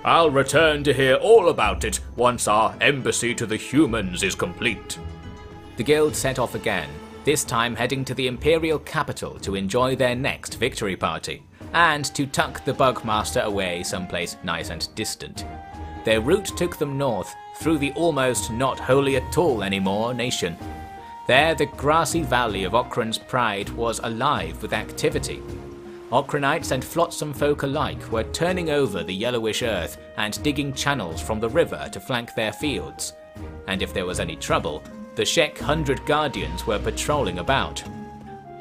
I'll return to hear all about it once our embassy to the humans is complete. The guild set off again, this time heading to the Imperial capital to enjoy their next victory party, and to tuck the Bugmaster away someplace nice and distant. Their route took them north, through the almost not holy at all anymore nation. There, the grassy valley of Okran's Pride was alive with activity. Okranites and flotsam folk alike were turning over the yellowish earth and digging channels from the river to flank their fields. And if there was any trouble, the Shek 100 Guardians were patrolling about.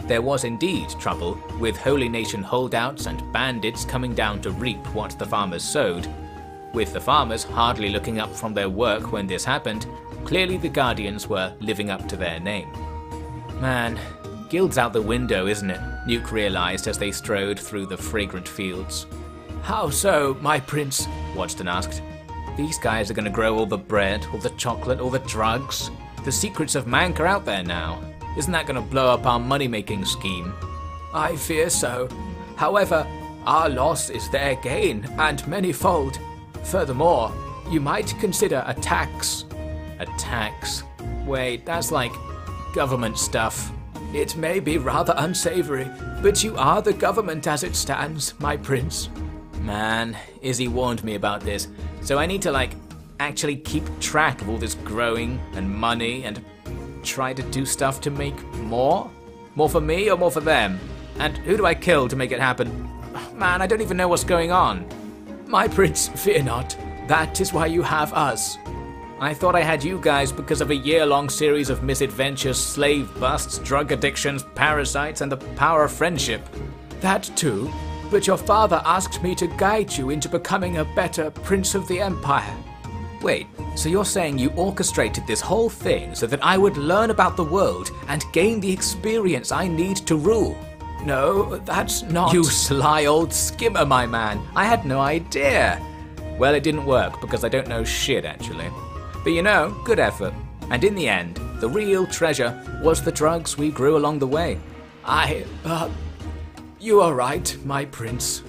There was indeed trouble, with Holy Nation holdouts and bandits coming down to reap what the farmers sowed. With the farmers hardly looking up from their work when this happened, clearly the Guardians were living up to their name. Man, guild's out the window, isn't it? Nuke realized as they strode through the fragrant fields. How so, my prince? Wadston asked. These guys are going to grow all the bread, all the chocolate, all the drugs. The secrets of Mank are out there now. Isn't that going to blow up our money-making scheme? I fear so. However, our loss is their gain, and manyfold. Furthermore, you might consider a tax. A tax? Wait, that's like government stuff. It may be rather unsavory, but you are the government as it stands, my prince. Man, Izzy warned me about this, so I need to actually keep track of all this growing and money and try to do stuff to make more? More for me or more for them? And who do I kill to make it happen? Man, I don't even know what's going on. My prince, fear not. That is why you have us. I thought I had you guys because of a year-long series of misadventures, slave busts, drug addictions, parasites, and the power of friendship. That too, but your father asked me to guide you into becoming a better Prince of the Empire. Wait, so you're saying you orchestrated this whole thing so that I would learn about the world and gain the experience I need to rule? No, that's not... You sly old skimmer, my man. I had no idea. Well, it didn't work because I don't know shit, actually. But you know, good effort. And in the end, the real treasure was the drugs we grew along the way. You are right, my prince.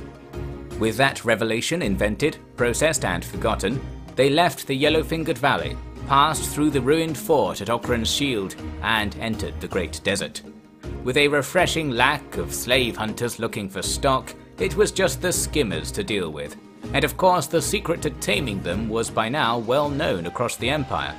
With that revelation invented, processed, and forgotten, they left the Yellow-Fingered Valley, passed through the ruined fort at Okran's Shield, and entered the Great Desert. With a refreshing lack of slave hunters looking for stock, it was just the skimmers to deal with. And of course, the secret to taming them was by now well known across the Empire.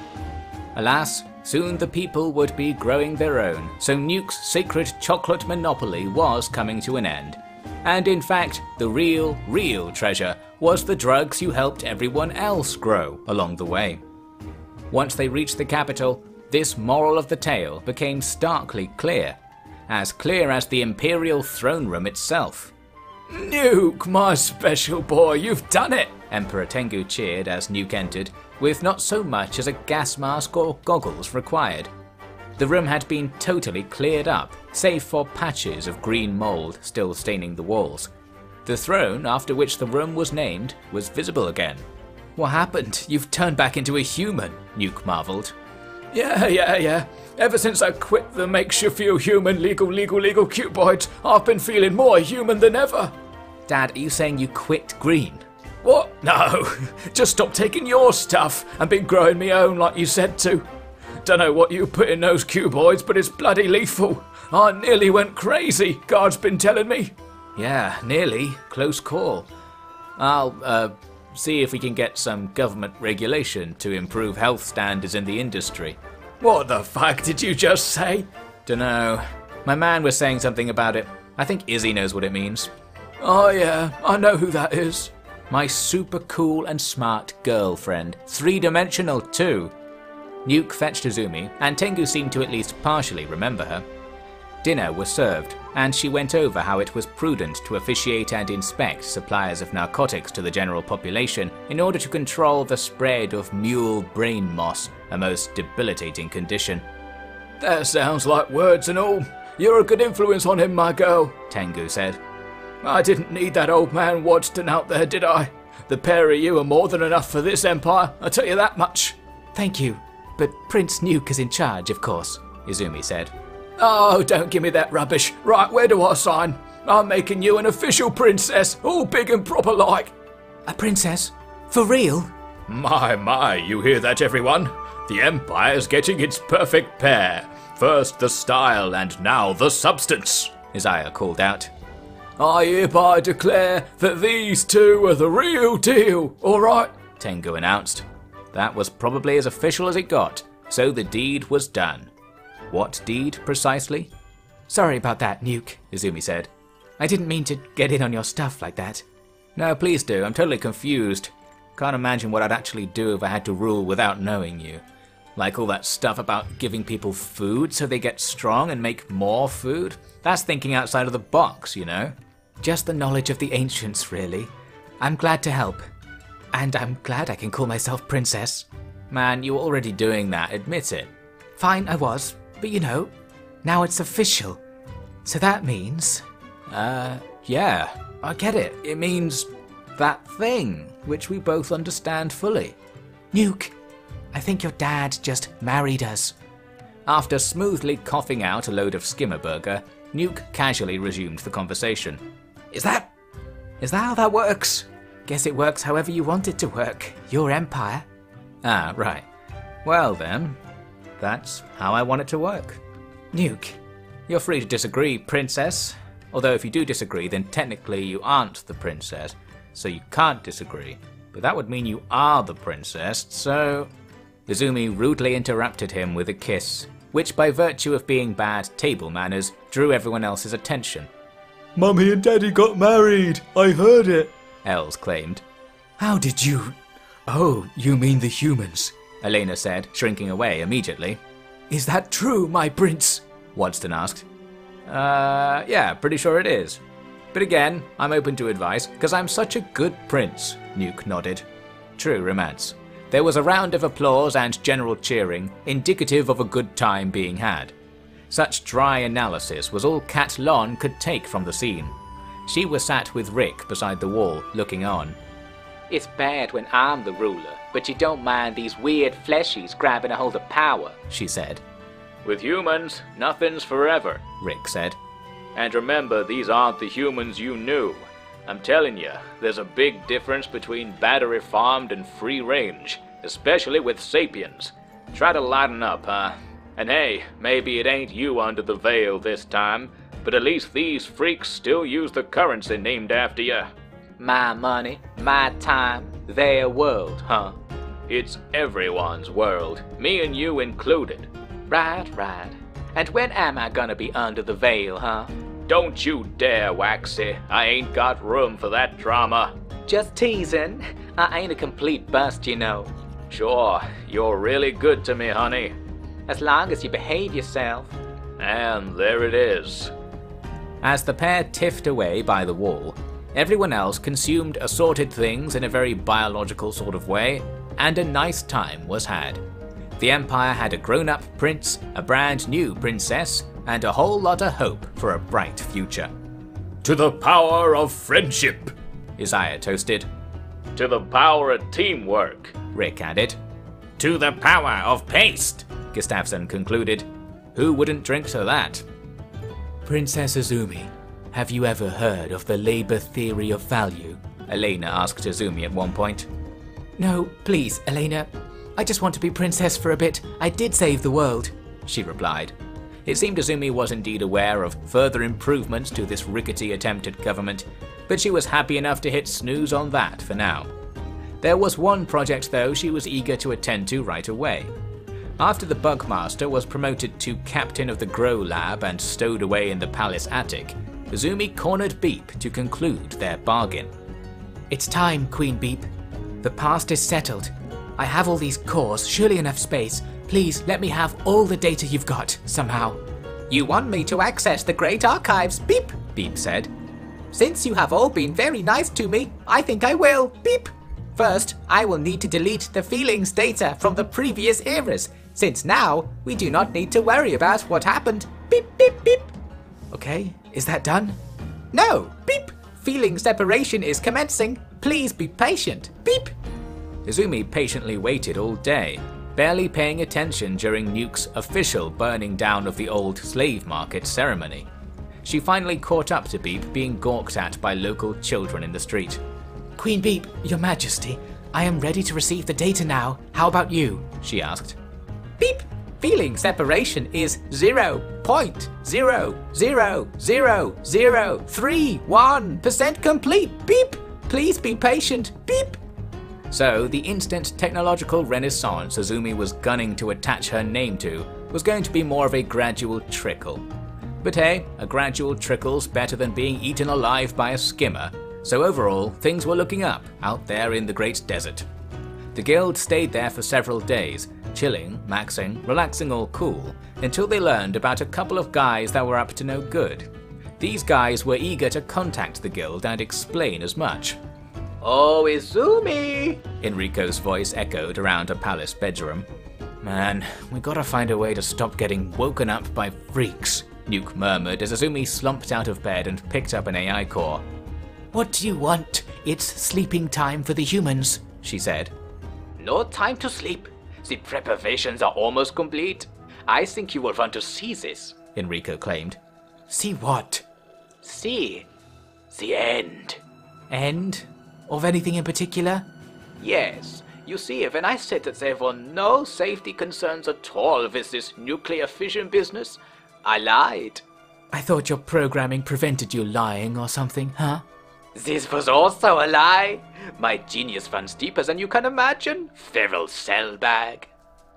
Alas, soon the people would be growing their own, so Nuke's sacred chocolate monopoly was coming to an end. And in fact, the real treasure was the drugs you helped everyone else grow along the way. Once they reached the capital, this moral of the tale became starkly clear as the Imperial throne room itself. Nuke, my special boy, you've done it! Emperor Tengu cheered as Nuke entered, with not so much as a gas mask or goggles required. The room had been totally cleared up, save for patches of green mold still staining the walls. The throne, after which the room was named, was visible again. What happened? You've turned back into a human, Nuke marveled. Yeah. Ever since I quit the makes you feel human legal cuboids, I've been feeling more human than ever. Dad, are you saying you quit green? What? No. Just stopped taking your stuff and been growing me own like you said to. Dunno what you put in those cuboids, but it's bloody lethal. I nearly went crazy, God's been telling me. Yeah, nearly. Close call. I'll, see if we can get some government regulation to improve health standards in the industry. What the fuck did you just say? Dunno. My man was saying something about it. I think Izzy knows what it means. Oh yeah, I know who that is. My super cool and smart girlfriend. 3-dimensional too. Nuke fetched Izumi, and Tengu seemed to at least partially remember her. Dinner was served, and she went over how it was prudent to officiate and inspect suppliers of narcotics to the general population in order to control the spread of mule brain moss, a most debilitating condition. That sounds like words and all. You're a good influence on him, my girl, Tengu said. I didn't need that old man Wadston out there, did I? The pair of you are more than enough for this empire, I'll tell you that much. Thank you, but Prince Nuke is in charge, of course, Izumi said. Oh, don't give me that rubbish. Right, where do I sign? I'm making you an official princess, all big and proper like. A princess? For real? My, you hear that, everyone? The Empire's getting its perfect pair. First the style and now the substance, Isaiah called out. I hereby declare that these two are the real deal, alright? Tengu announced. That was probably as official as it got, so the deed was done. What deed, precisely? Sorry about that, Nuke, Izumi said. I didn't mean to get in on your stuff like that. No, please do, I'm totally confused. Can't imagine what I'd actually do if I had to rule without knowing you. Like all that stuff about giving people food so they get strong and make more food? That's thinking outside of the box, you know? Just the knowledge of the ancients, really. I'm glad to help. And I'm glad I can call myself princess. Man, you were already doing that, admit it. Fine, I was. But you know, now it's official. So that means... yeah, I get it. It means that thing, which we both understand fully. Nuke, I think your dad just married us. After smoothly coughing out a load of skimmerburger, Nuke casually resumed the conversation. Is that how that works? Guess it works however you want it to work. Your empire. Ah, right. Well then, that's how I want it to work. Nuke, you're free to disagree, princess. Although if you do disagree, then technically you aren't the princess, so you can't disagree. But that would mean you are the princess, so... Izumi rudely interrupted him with a kiss, which by virtue of being bad table manners, drew everyone else's attention. Mummy and Daddy got married! I heard it! Els claimed. How did you... Oh, you mean the humans? Elena said, shrinking away immediately. Is that true, my prince? Wadston asked. Yeah, pretty sure it is. But again, I'm open to advice, because I'm such a good prince, Nuke nodded. True romance. There was a round of applause and general cheering, indicative of a good time being had. Such dry analysis was all Kat Lon could take from the scene. She was sat with Rick beside the wall, looking on. It's bad when I'm the ruler, but you don't mind these weird fleshies grabbing a hold of power, she said. With humans, nothing's forever, Rick said. And remember, these aren't the humans you knew. I'm telling you, there's a big difference between battery farmed and free range, especially with sapiens. Try to lighten up, huh? And hey, maybe it ain't you under the veil this time, but at least these freaks still use the currency named after you. My money, my time, their world, huh? It's everyone's world, me and you included. Right. And when am I gonna be under the veil, huh? Don't you dare, Waxy. I ain't got room for that drama. Just teasing. I ain't a complete bust, you know. Sure, you're really good to me, honey. As long as you behave yourself. And there it is. As the pair tiffed away by the wall, everyone else consumed assorted things in a very biological sort of way, and a nice time was had. The Empire had a grown-up prince, a brand new princess, and a whole lot of hope for a bright future. To the power of friendship, Isaiah toasted. To the power of teamwork, Rick added. To the power of paste, Gustafsson concluded. Who wouldn't drink to that? Princess Izumi, have you ever heard of the labor theory of value? Elena asked Izumi at one point. No, please, Elena. I just want to be princess for a bit. I did save the world, she replied. It seemed Izumi was indeed aware of further improvements to this rickety attempt at government, but she was happy enough to hit snooze on that for now. There was one project though she was eager to attend to right away. After the Bugmaster was promoted to captain of the Grow Lab and stowed away in the palace attic, Izumi cornered Beep to conclude their bargain. It's time, Queen Beep. The past is settled. I have all these cores, surely enough space. Please let me have all the data you've got, somehow. You want me to access the Great Archives, Beep? Beep said. Since you have all been very nice to me, I think I will, Beep. First, I will need to delete the feelings data from the previous eras, since now we do not need to worry about what happened. Beep, beep, beep. Okay, is that done? No, Beep. Feeling separation is commencing. Please be patient, Beep. Izumi patiently waited all day, barely paying attention during Nuke's official burning down of the old slave market ceremony. She finally caught up to Beep being gawked at by local children in the street. Queen Beep, Your Majesty, I am ready to receive the data now. How about you? She asked. Beep! Feeling separation is 0.0000031% complete. Beep! Please be patient. Beep! So the instant technological renaissance Izumi was gunning to attach her name to was going to be more of a gradual trickle. But hey, a gradual trickle's better than being eaten alive by a skimmer, so overall things were looking up out there in the Great Desert. The guild stayed there for several days, chilling, maxing, relaxing all cool, until they learned about a couple of guys that were up to no good. These guys were eager to contact the guild and explain as much. Oh, Izumi! Enrico's voice echoed around a palace bedroom. Man, we gotta find a way to stop getting woken up by freaks, Nuke murmured as Izumi slumped out of bed and picked up an AI core. What do you want? It's sleeping time for the humans, she said. No time to sleep. The preparations are almost complete. I think you will want to see this, Enrico claimed. See what? See the end. End? Of anything in particular? Yes. You see, when I said that there were no safety concerns at all with this nuclear fission business, I lied. I thought your programming prevented you lying or something, huh? This was also a lie. My genius runs deeper than you can imagine, feral cell bag.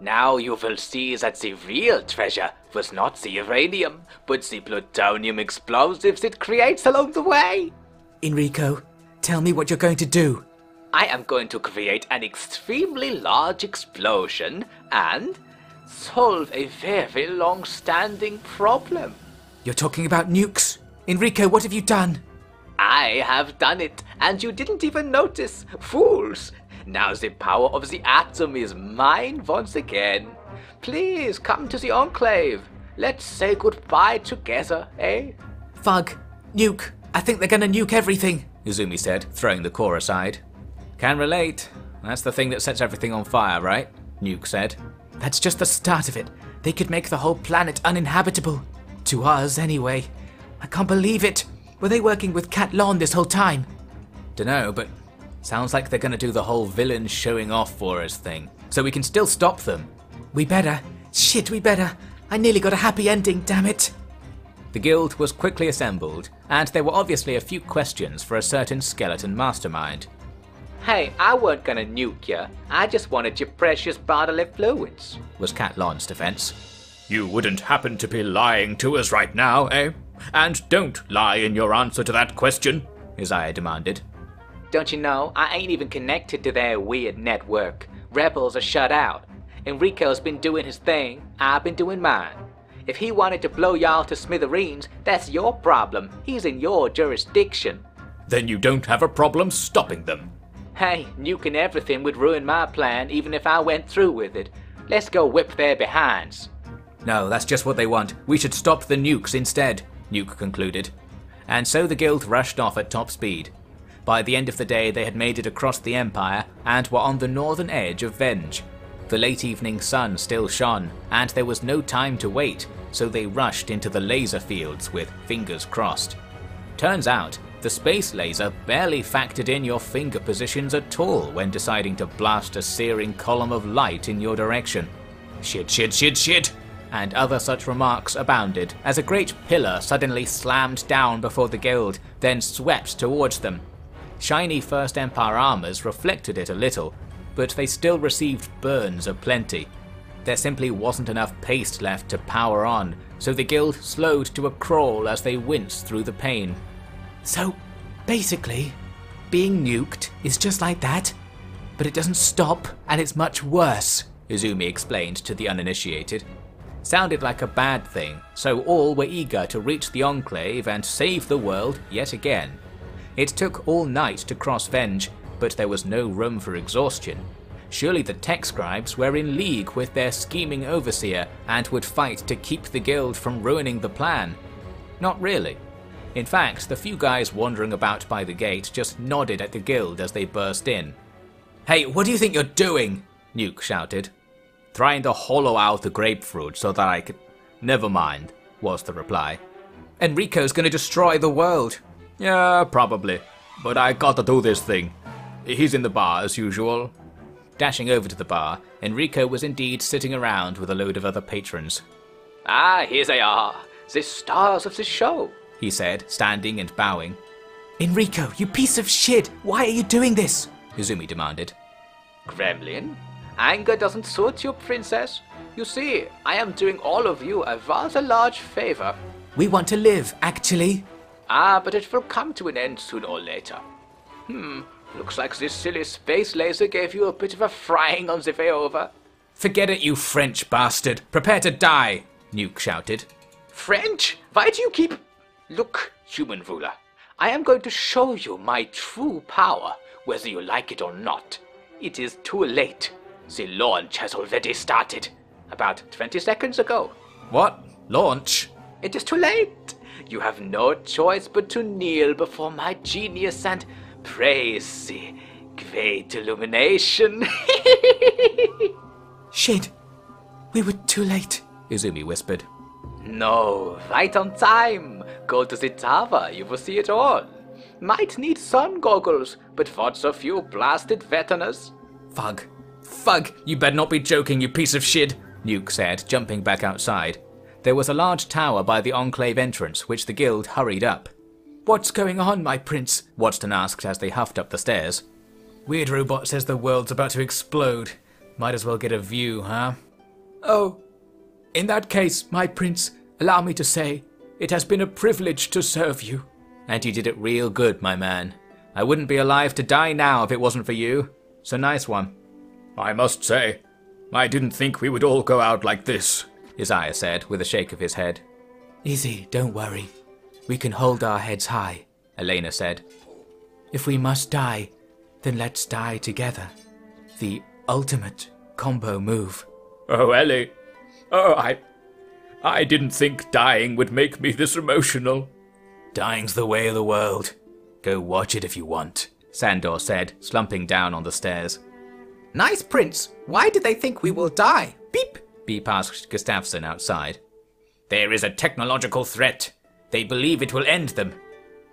Now you will see that the real treasure was not the uranium, but the plutonium explosives it creates along the way. Enrico, tell me what you're going to do. I am going to create an extremely large explosion and solve a very long-standing problem. You're talking about nukes? Enrico, what have you done? I have done it, and you didn't even notice. Fools! Now the power of the atom is mine once again. Please come to the enclave. Let's say goodbye together, eh? Fug, nuke. I think they're gonna nuke everything, Izumi said, throwing the core aside. Can relate. That's the thing that sets everything on fire, right? Nuke said. That's just the start of it. They could make the whole planet uninhabitable. To us, anyway. I can't believe it. Were they working with Cat Lon this whole time? Dunno, but sounds like they're gonna do the whole villain showing off for us thing. So we can still stop them. We better. Shit, we better. I nearly got a happy ending, damn it. The guild was quickly assembled, and there were obviously a few questions for a certain skeleton mastermind. Hey, I weren't gonna nuke ya. I just wanted your precious bodily fluids, was Cat Lon's defense. You wouldn't happen to be lying to us right now, eh? And don't lie in your answer to that question, Isaiah demanded. Don't you know, I ain't even connected to their weird network. Rebels are shut out. Enrico's been doing his thing, I've been doing mine. If he wanted to blow y'all to smithereens, that's your problem. He's in your jurisdiction. Then you don't have a problem stopping them. Hey, nuking everything would ruin my plan even if I went through with it. Let's go whip their behinds. No, that's just what they want. We should stop the nukes instead, Nuke concluded. And so the guild rushed off at top speed. By the end of the day they had made it across the Empire and were on the northern edge of Venge. The late evening sun still shone, and there was no time to wait, so they rushed into the laser fields with fingers crossed. Turns out, the space laser barely factored in your finger positions at all when deciding to blast a searing column of light in your direction. Shit. and other such remarks abounded as a great pillar suddenly slammed down before the guild, then swept towards them. Shiny First Empire armors reflected it a little, but they still received burns aplenty. There simply wasn't enough paste left to power on, so the guild slowed to a crawl as they winced through the pain. So, basically, being nuked is just like that, but it doesn't stop and it's much worse, Izumi explained to the uninitiated. Sounded like a bad thing, so all were eager to reach the enclave and save the world yet again. It took all night to cross Venge, but there was no room for exhaustion. Surely the Tech Scribes were in league with their scheming overseer and would fight to keep the guild from ruining the plan. Not really. In fact, the few guys wandering about by the gate just nodded at the guild as they burst in. "Hey, what do you think you're doing?" Nuke shouted. "Trying to hollow out the grapefruit so that I could—" "Never mind," was the reply. "Enrico's gonna destroy the world." "Yeah, probably. But I gotta do this thing. He's in the bar as usual." Dashing over to the bar, Enrico was indeed sitting around with a load of other patrons. "Ah, here they are, the stars of the show," he said, standing and bowing. "Enrico, you piece of shit! Why are you doing this?" Izumi demanded. "Gremlin, anger doesn't suit you, princess. You see, I am doing all of you a rather large favor." "We want to live, actually." "Ah, but it will come to an end sooner or later. Looks like this silly space laser gave you a bit of a frying on the way over." "Forget it, you French bastard! Prepare to die!" Nuke shouted. "French? Why do you keep—" "Look, human ruler, I am going to show you my true power, whether you like it or not. It is too late. The launch has already started. About 20 seconds ago." "What? Launch?" "It is too late. You have no choice but to kneel before my genius and praise the great illumination." "Shit! We were too late," Izumi whispered. "No, right on time. Go to the tower, you will see it all. Might need sun goggles, but what's a few blasted veterans?" "Fug. Fug! You better not be joking, you piece of shit!" Nuke said, jumping back outside. There was a large tower by the enclave entrance, which the guild hurried up. "What's going on, my prince?" Watston asked as they huffed up the stairs. "Weird robot says the world's about to explode. Might as well get a view, huh?" "Oh, in that case, my prince, allow me to say, it has been a privilege to serve you." "And you did it real good, my man. I wouldn't be alive to die now if it wasn't for you. So nice one." "I must say, I didn't think we would all go out like this," Isaiah said with a shake of his head. "Easy, don't worry. We can hold our heads high," Elena said. "If we must die, then let's die together. The ultimate combo move." "Oh, Ellie. Oh, I didn't think dying would make me this emotional." "Dying's the way of the world. Go watch it if you want," Sandor said, slumping down on the stairs. "Nice, Prince. Why do they think we will die? Beep!" Beep asked Gustafsson outside. "There is a technological threat. They believe it will end them.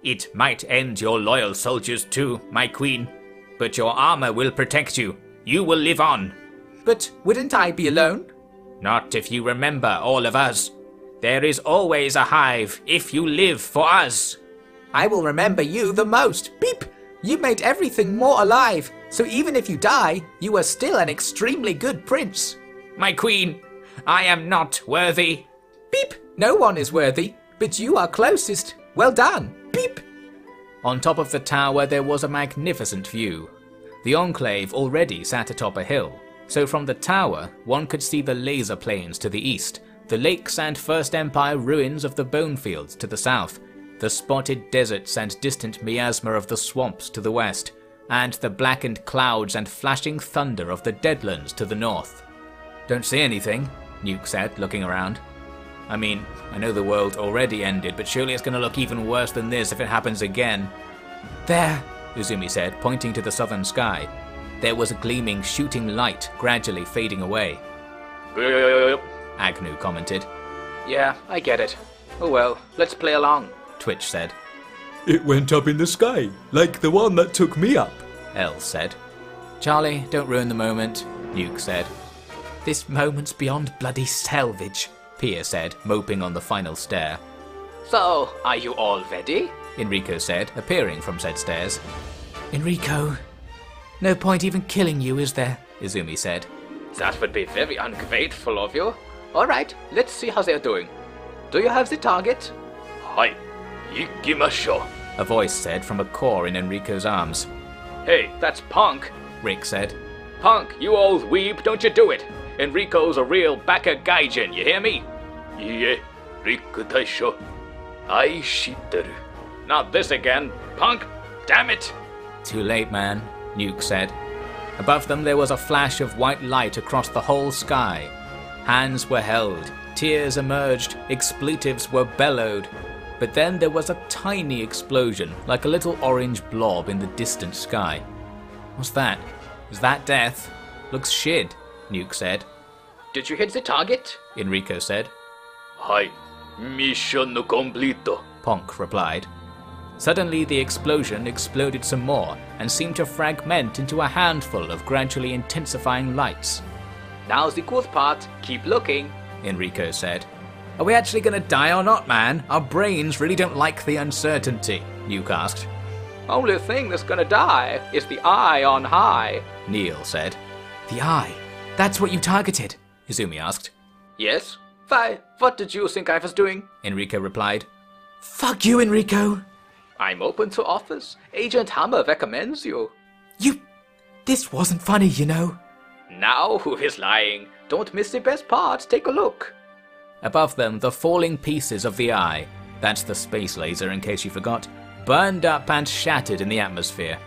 It might end your loyal soldiers too, my queen. But your armor will protect you. You will live on." "But wouldn't I be alone?" "Not if you remember all of us. There is always a hive if you live for us." "I will remember you the most. Beep! You made everything more alive, so even if you die, you are still an extremely good prince." "My queen, I am not worthy." "Beep! No one is worthy, but you are closest. Well done. Beep!" On top of the tower there was a magnificent view. The enclave already sat atop a hill, so from the tower one could see the laser plains to the east, the lakes and First Empire ruins of the Bonefields to the south, the spotted deserts and distant miasma of the swamps to the west, and the blackened clouds and flashing thunder of the Deadlands to the north. "Don't see anything," Nuke said, looking around. "I mean, I know the world already ended, but surely it's going to look even worse than this if it happens again." "There," Izumi said, pointing to the southern sky. There was a gleaming, shooting light gradually fading away. Agnew commented. "Yeah, I get it. Oh well, let's play along," Twitch said. "It went up in the sky, like the one that took me up," El said. "Charlie, don't ruin the moment," Nuke said. "This moment's beyond bloody salvage," Pia said, moping on the final stair. So, are you all ready? Enrico said, appearing from said stairs. Enrico, no point even killing you, is there? Izumi said. That would be very ungrateful of you. Alright, let's see how they're doing. Do you have the target? Hai, ikimashou. A voice said from a core in Enrico's arms. Hey, that's Punk. Rick said. Punk, you old weeb, don't you do it. Enrico's a real Baka gaijin, you hear me? Iie, Rick daisho. Ai shitteru. Not this again, Punk. Damn it. Too late, man, Nuke said. Above them there was a flash of white light across the whole sky. Hands were held, tears emerged, expletives were bellowed. But then there was a tiny explosion, like a little orange blob in the distant sky. What's that? Is that death? Looks shit, Nuke said. Did you hit the target? Enrico said. Hai, mission completo. Ponk replied. Suddenly the explosion exploded some more and seemed to fragment into a handful of gradually intensifying lights. Now's the good part. Keep looking, Enrico said. Are we actually gonna die or not, man? Our brains really don't like the uncertainty, Nuke asked. Only thing that's gonna die is the eye on high, Neil said. The eye? That's what you targeted? Izumi asked. Yes? Why, what did you think I was doing? Enrico replied. Fuck you, Enrico! I'm open to offers. Agent Hammer recommends you. This wasn't funny, you know. Now who is lying? Don't miss the best part. Take a look. Above them, the falling pieces of the eye, that's the space laser in case you forgot, burned up and shattered in the atmosphere.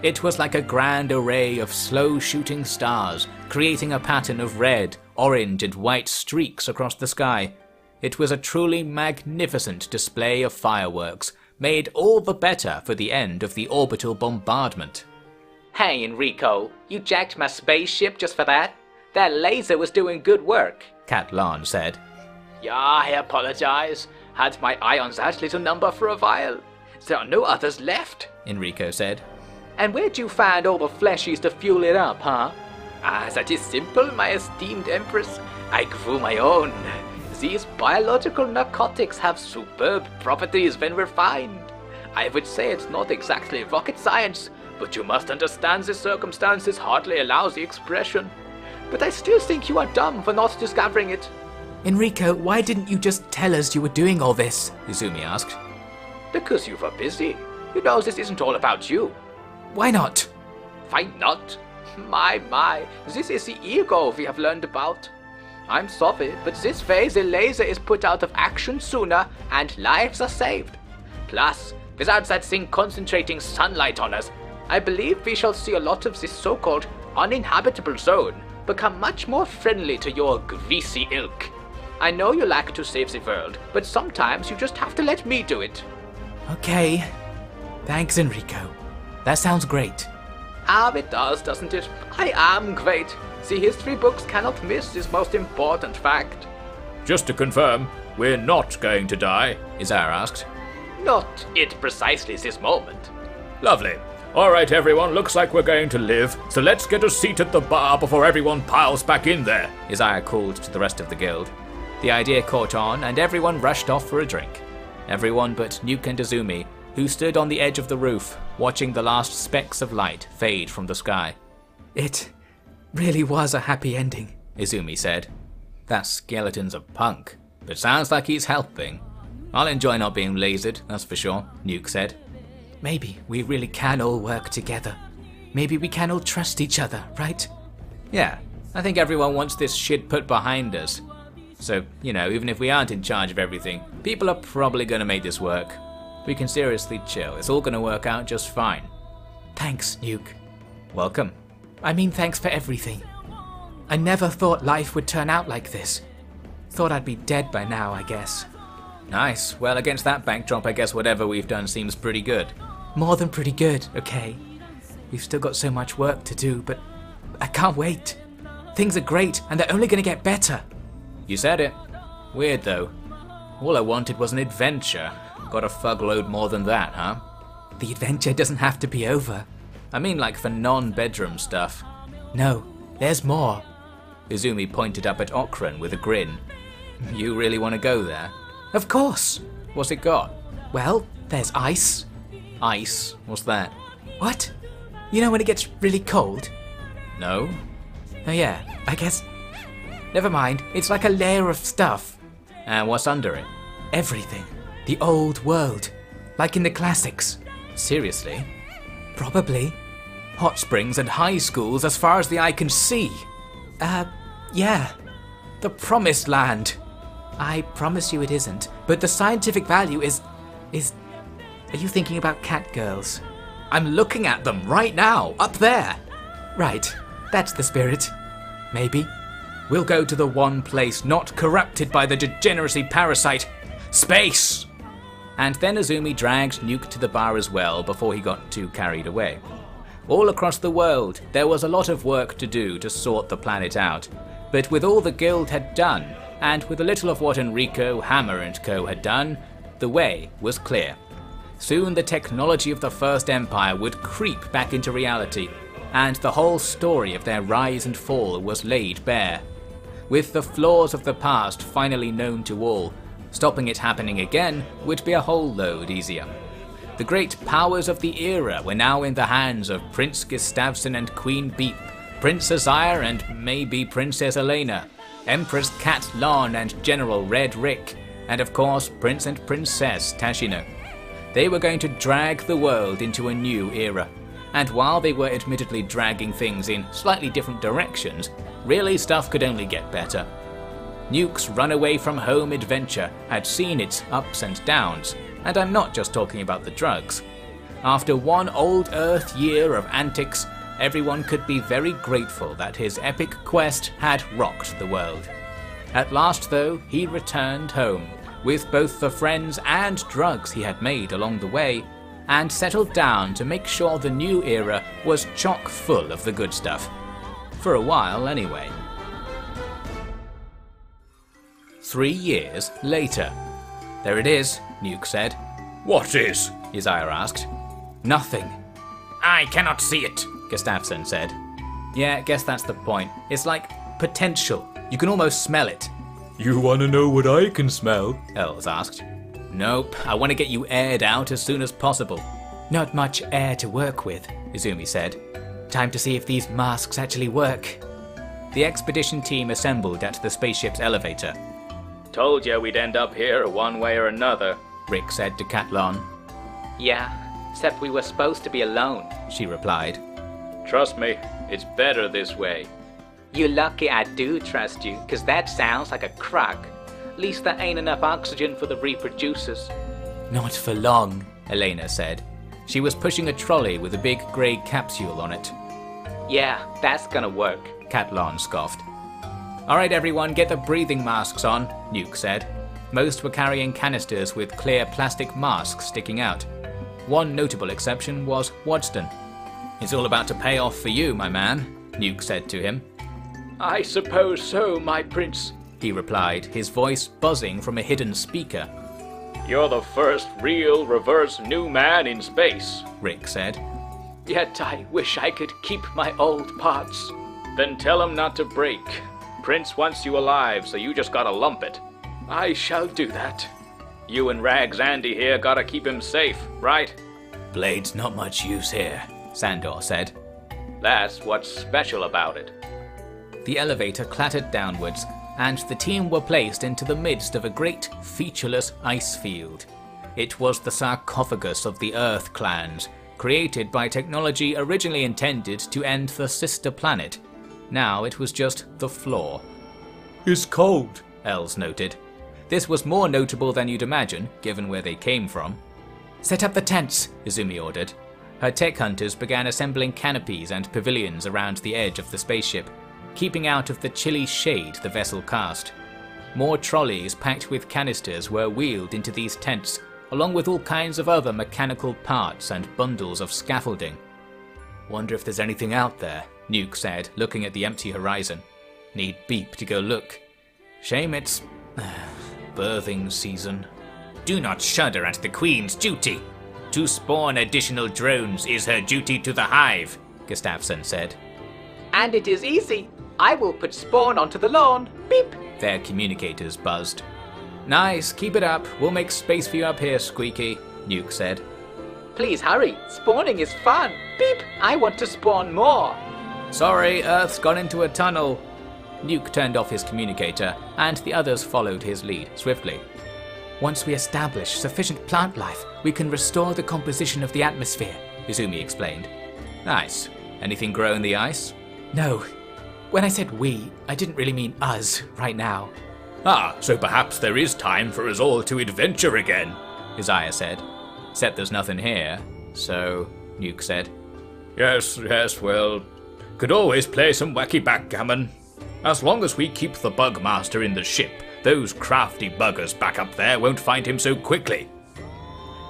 It was like a grand array of slow-shooting stars, creating a pattern of red, orange and white streaks across the sky. It was a truly magnificent display of fireworks, made all the better for the end of the orbital bombardment. Hey Enrico, you jacked my spaceship just for that? That laser was doing good work. Cat Lan said. Yeah, I apologize. Had my eye on that little number for a while. There are no others left, Enrico said. And where'd you find all the fleshies to fuel it up, huh? Ah, that is simple, my esteemed Empress. I grew my own. These biological narcotics have superb properties when refined. I would say it's not exactly rocket science, but you must understand the circumstances hardly allow the expression. But I still think you are dumb for not discovering it. Enrico, why didn't you just tell us you were doing all this? Izumi asked. Because you were busy. You know this isn't all about you. Why not? Why not? My, this is the ego we have learned about. I'm sorry, but this way the laser is put out of action sooner and lives are saved. Plus, without that thing concentrating sunlight on us, I believe we shall see a lot of this so-called uninhabitable zone become much more friendly to your greasy ilk. I know you like to save the world, but sometimes you just have to let me do it. Okay. Thanks, Enrico. That sounds great. Ah, it does, doesn't it? I am great. The history books cannot miss this most important fact. Just to confirm, we're not going to die, Izar asked. Not at precisely this moment. Lovely. Alright everyone, looks like we're going to live, so let's get a seat at the bar before everyone piles back in there, Izar called to the rest of the guild. The idea caught on and everyone rushed off for a drink. Everyone but Nuke and Izumi, who stood on the edge of the roof, watching the last specks of light fade from the sky. It really was a happy ending, Izumi said. That skeleton's a punk, but sounds like he's helping. I'll enjoy not being lasered, that's for sure, Nuke said. Maybe we really can all work together. Maybe we can all trust each other, right? Yeah, I think everyone wants this shit put behind us. So, even if we aren't in charge of everything, people are probably gonna make this work. We can seriously chill, it's all gonna work out just fine. Thanks, Nuke. Welcome. I mean, thanks for everything. I never thought life would turn out like this. Thought I'd be dead by now, I guess. Nice. Well, against that backdrop, I guess whatever we've done seems pretty good. More than pretty good, okay? We've still got so much work to do, but I can't wait. Things are great, and they're only gonna get better. You said it. Weird, though. All I wanted was an adventure. Got a fuckload more than that, huh? The adventure doesn't have to be over. I mean like for non-bedroom stuff. No, there's more. Izumi pointed up at Okran with a grin. You really want to go there? Of course. What's it got? Well, there's ice. Ice? What's that? What? You know when it gets really cold? No? Oh yeah, I guess... Never mind, it's like a layer of stuff. And what's under it? Everything. The old world. Like in the classics. Seriously? Probably. Hot springs and high schools as far as the eye can see. Yeah. The promised land. I promise you it isn't, but the scientific value is... Are you thinking about cat girls? I'm looking at them right now, up there. Right, that's the spirit. Maybe. We'll go to the one place not corrupted by the degeneracy parasite. Space! And then Azumi dragged Nuke to the bar as well before he got too carried away. All across the world, there was a lot of work to do to sort the planet out. But with all the guild had done, and with a little of what Enrico, Hammer and co had done, the way was clear. Soon the technology of the First Empire would creep back into reality, and the whole story of their rise and fall was laid bare. With the flaws of the past finally known to all, stopping it happening again would be a whole load easier. The great powers of the era were now in the hands of Prince Gustavsson and Queen Beep, Prince Azire and maybe Princess Elena, Empress Cat Lon and General Red Rick, and of course Prince and Princess Tashino. They were going to drag the world into a new era, and while they were admittedly dragging things in slightly different directions, really stuff could only get better. Nuke's runaway from home adventure had seen its ups and downs, and I'm not just talking about the drugs. After one old Earth year of antics, everyone could be very grateful that his epic quest had rocked the world. At last though, he returned home, with both the friends and drugs he had made along the way, and settled down to make sure the new era was chock full of the good stuff. For a while anyway. 3 years later. There it is, Nuke said. What is? Isaiah asked. Nothing. I cannot see it, Gustafsson said. Yeah, guess that's the point. It's like potential. You can almost smell it. You wanna know what I can smell? Els asked. Nope, I want to get you aired out as soon as possible. Not much air to work with, Izumi said. Time to see if these masks actually work. The expedition team assembled at the spaceship's elevator. Told ya we'd end up here one way or another, Rick said to Catlon. Yeah, except we were supposed to be alone. She replied. Trust me, it's better this way. You're lucky I do trust you, 'cause that sounds like a crock. At least there ain't enough oxygen for the reproducers. Not for long, Elena said. She was pushing a trolley with a big grey capsule on it. Yeah, that's gonna work, Catlon scoffed. Alright everyone, get the breathing masks on, Nuke said. Most were carrying canisters with clear plastic masks sticking out. One notable exception was Wadston. It's all about to pay off for you, my man, Nuke said to him. I suppose so, my prince, he replied, his voice buzzing from a hidden speaker. You're the first real reverse new man in space, Rick said. Yet I wish I could keep my old parts. Then tell him not to break. Prince wants you alive, so you just gotta lump it. I shall do that. You and Rags Andy here gotta keep him safe, right? Blade's not much use here, Sandor said. That's what's special about it. The elevator clattered downwards, and the team were placed into the midst of a great, featureless ice field. It was the sarcophagus of the Earth clans, created by technology originally intended to end the sister planet. Now it was just the floor. It's cold, Els noted. This was more notable than you'd imagine, given where they came from. Set up the tents, Izumi ordered. Her tech hunters began assembling canopies and pavilions around the edge of the spaceship, keeping out of the chilly shade the vessel cast. More trolleys packed with canisters were wheeled into these tents, along with all kinds of other mechanical parts and bundles of scaffolding. Wonder if there's anything out there, Nuke said, looking at the empty horizon. Need Beep to go look. Shame it's birthing season. Do not shudder at the Queen's duty. To spawn additional drones is her duty to the hive, Gustafsson said. And it is easy. I will put spawn onto the lawn. Beep. Their communicators buzzed. Nice, keep it up. We'll make space for you up here, Squeaky, Nuke said. Please hurry. Spawning is fun. Beep. I want to spawn more. Sorry, Earth's gone into a tunnel. Nuke turned off his communicator, and the others followed his lead swiftly. Once we establish sufficient plant life, we can restore the composition of the atmosphere, Izumi explained. Nice. Anything grow in the ice? No. When I said we, I didn't really mean us right now. Ah, so perhaps there is time for us all to adventure again, Isaiah said. Except there's nothing here, so, Nuke said. Yes, well, could always play some wacky backgammon. As long as we keep the Bugmaster in the ship, those crafty buggers back up there won't find him so quickly.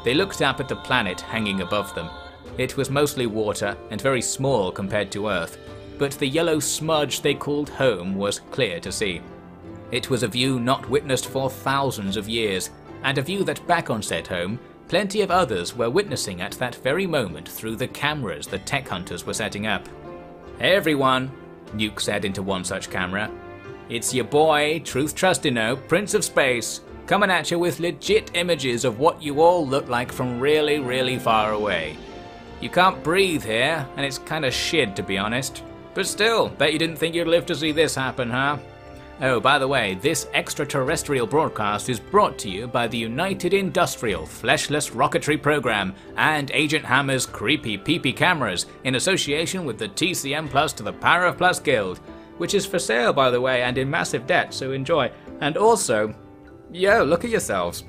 They looked up at the planet hanging above them. It was mostly water and very small compared to Earth, but the yellow smudge they called home was clear to see. It was a view not witnessed for thousands of years, and a view that back on said home, plenty of others were witnessing at that very moment through the cameras the tech hunters were setting up. Hey everyone, Nuke said into one such camera. It's your boy, Truth Trustino, Prince of Space, coming at you with legit images of what you all look like from really, really far away. You can't breathe here, and it's kinda shit to be honest. But still, bet you didn't think you'd live to see this happen, huh? Oh, by the way, this extraterrestrial broadcast is brought to you by the United Industrial Fleshless Rocketry Program and Agent Hammer's creepy peepee cameras in association with the TCM Plus to the Power of Plus Guild, which is for sale by the way and in massive debt, so enjoy. And also, yo, look at yourselves.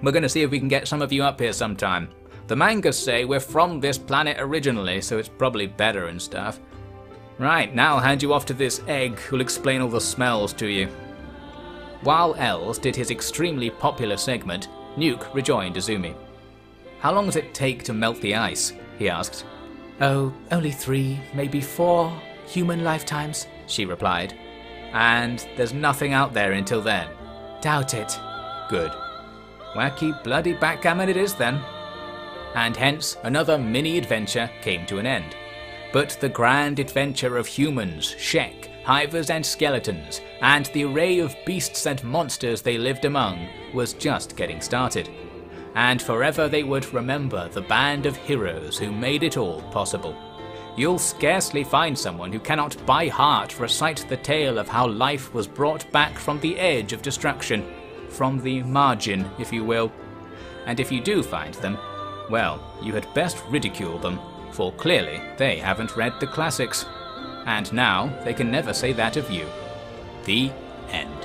We're gonna see if we can get some of you up here sometime. The mangas say we're from this planet originally, so it's probably better and stuff. Right, now I'll hand you off to this egg who'll explain all the smells to you. While Els did his extremely popular segment, Nuke rejoined Izumi. How long does it take to melt the ice? He asked. Oh, only 3, maybe 4 human lifetimes, she replied. And there's nothing out there until then? Doubt it. Good. Wacky bloody backgammon it is then. And hence another mini-adventure came to an end. But the grand adventure of humans, Shek, hivers and skeletons, and the array of beasts and monsters they lived among was just getting started. And forever they would remember the band of heroes who made it all possible. You'll scarcely find someone who cannot by heart recite the tale of how life was brought back from the edge of destruction, from the margin, if you will. And if you do find them, well, you had best ridicule them, for clearly they haven't read the classics. And now they can never say that of you. The end.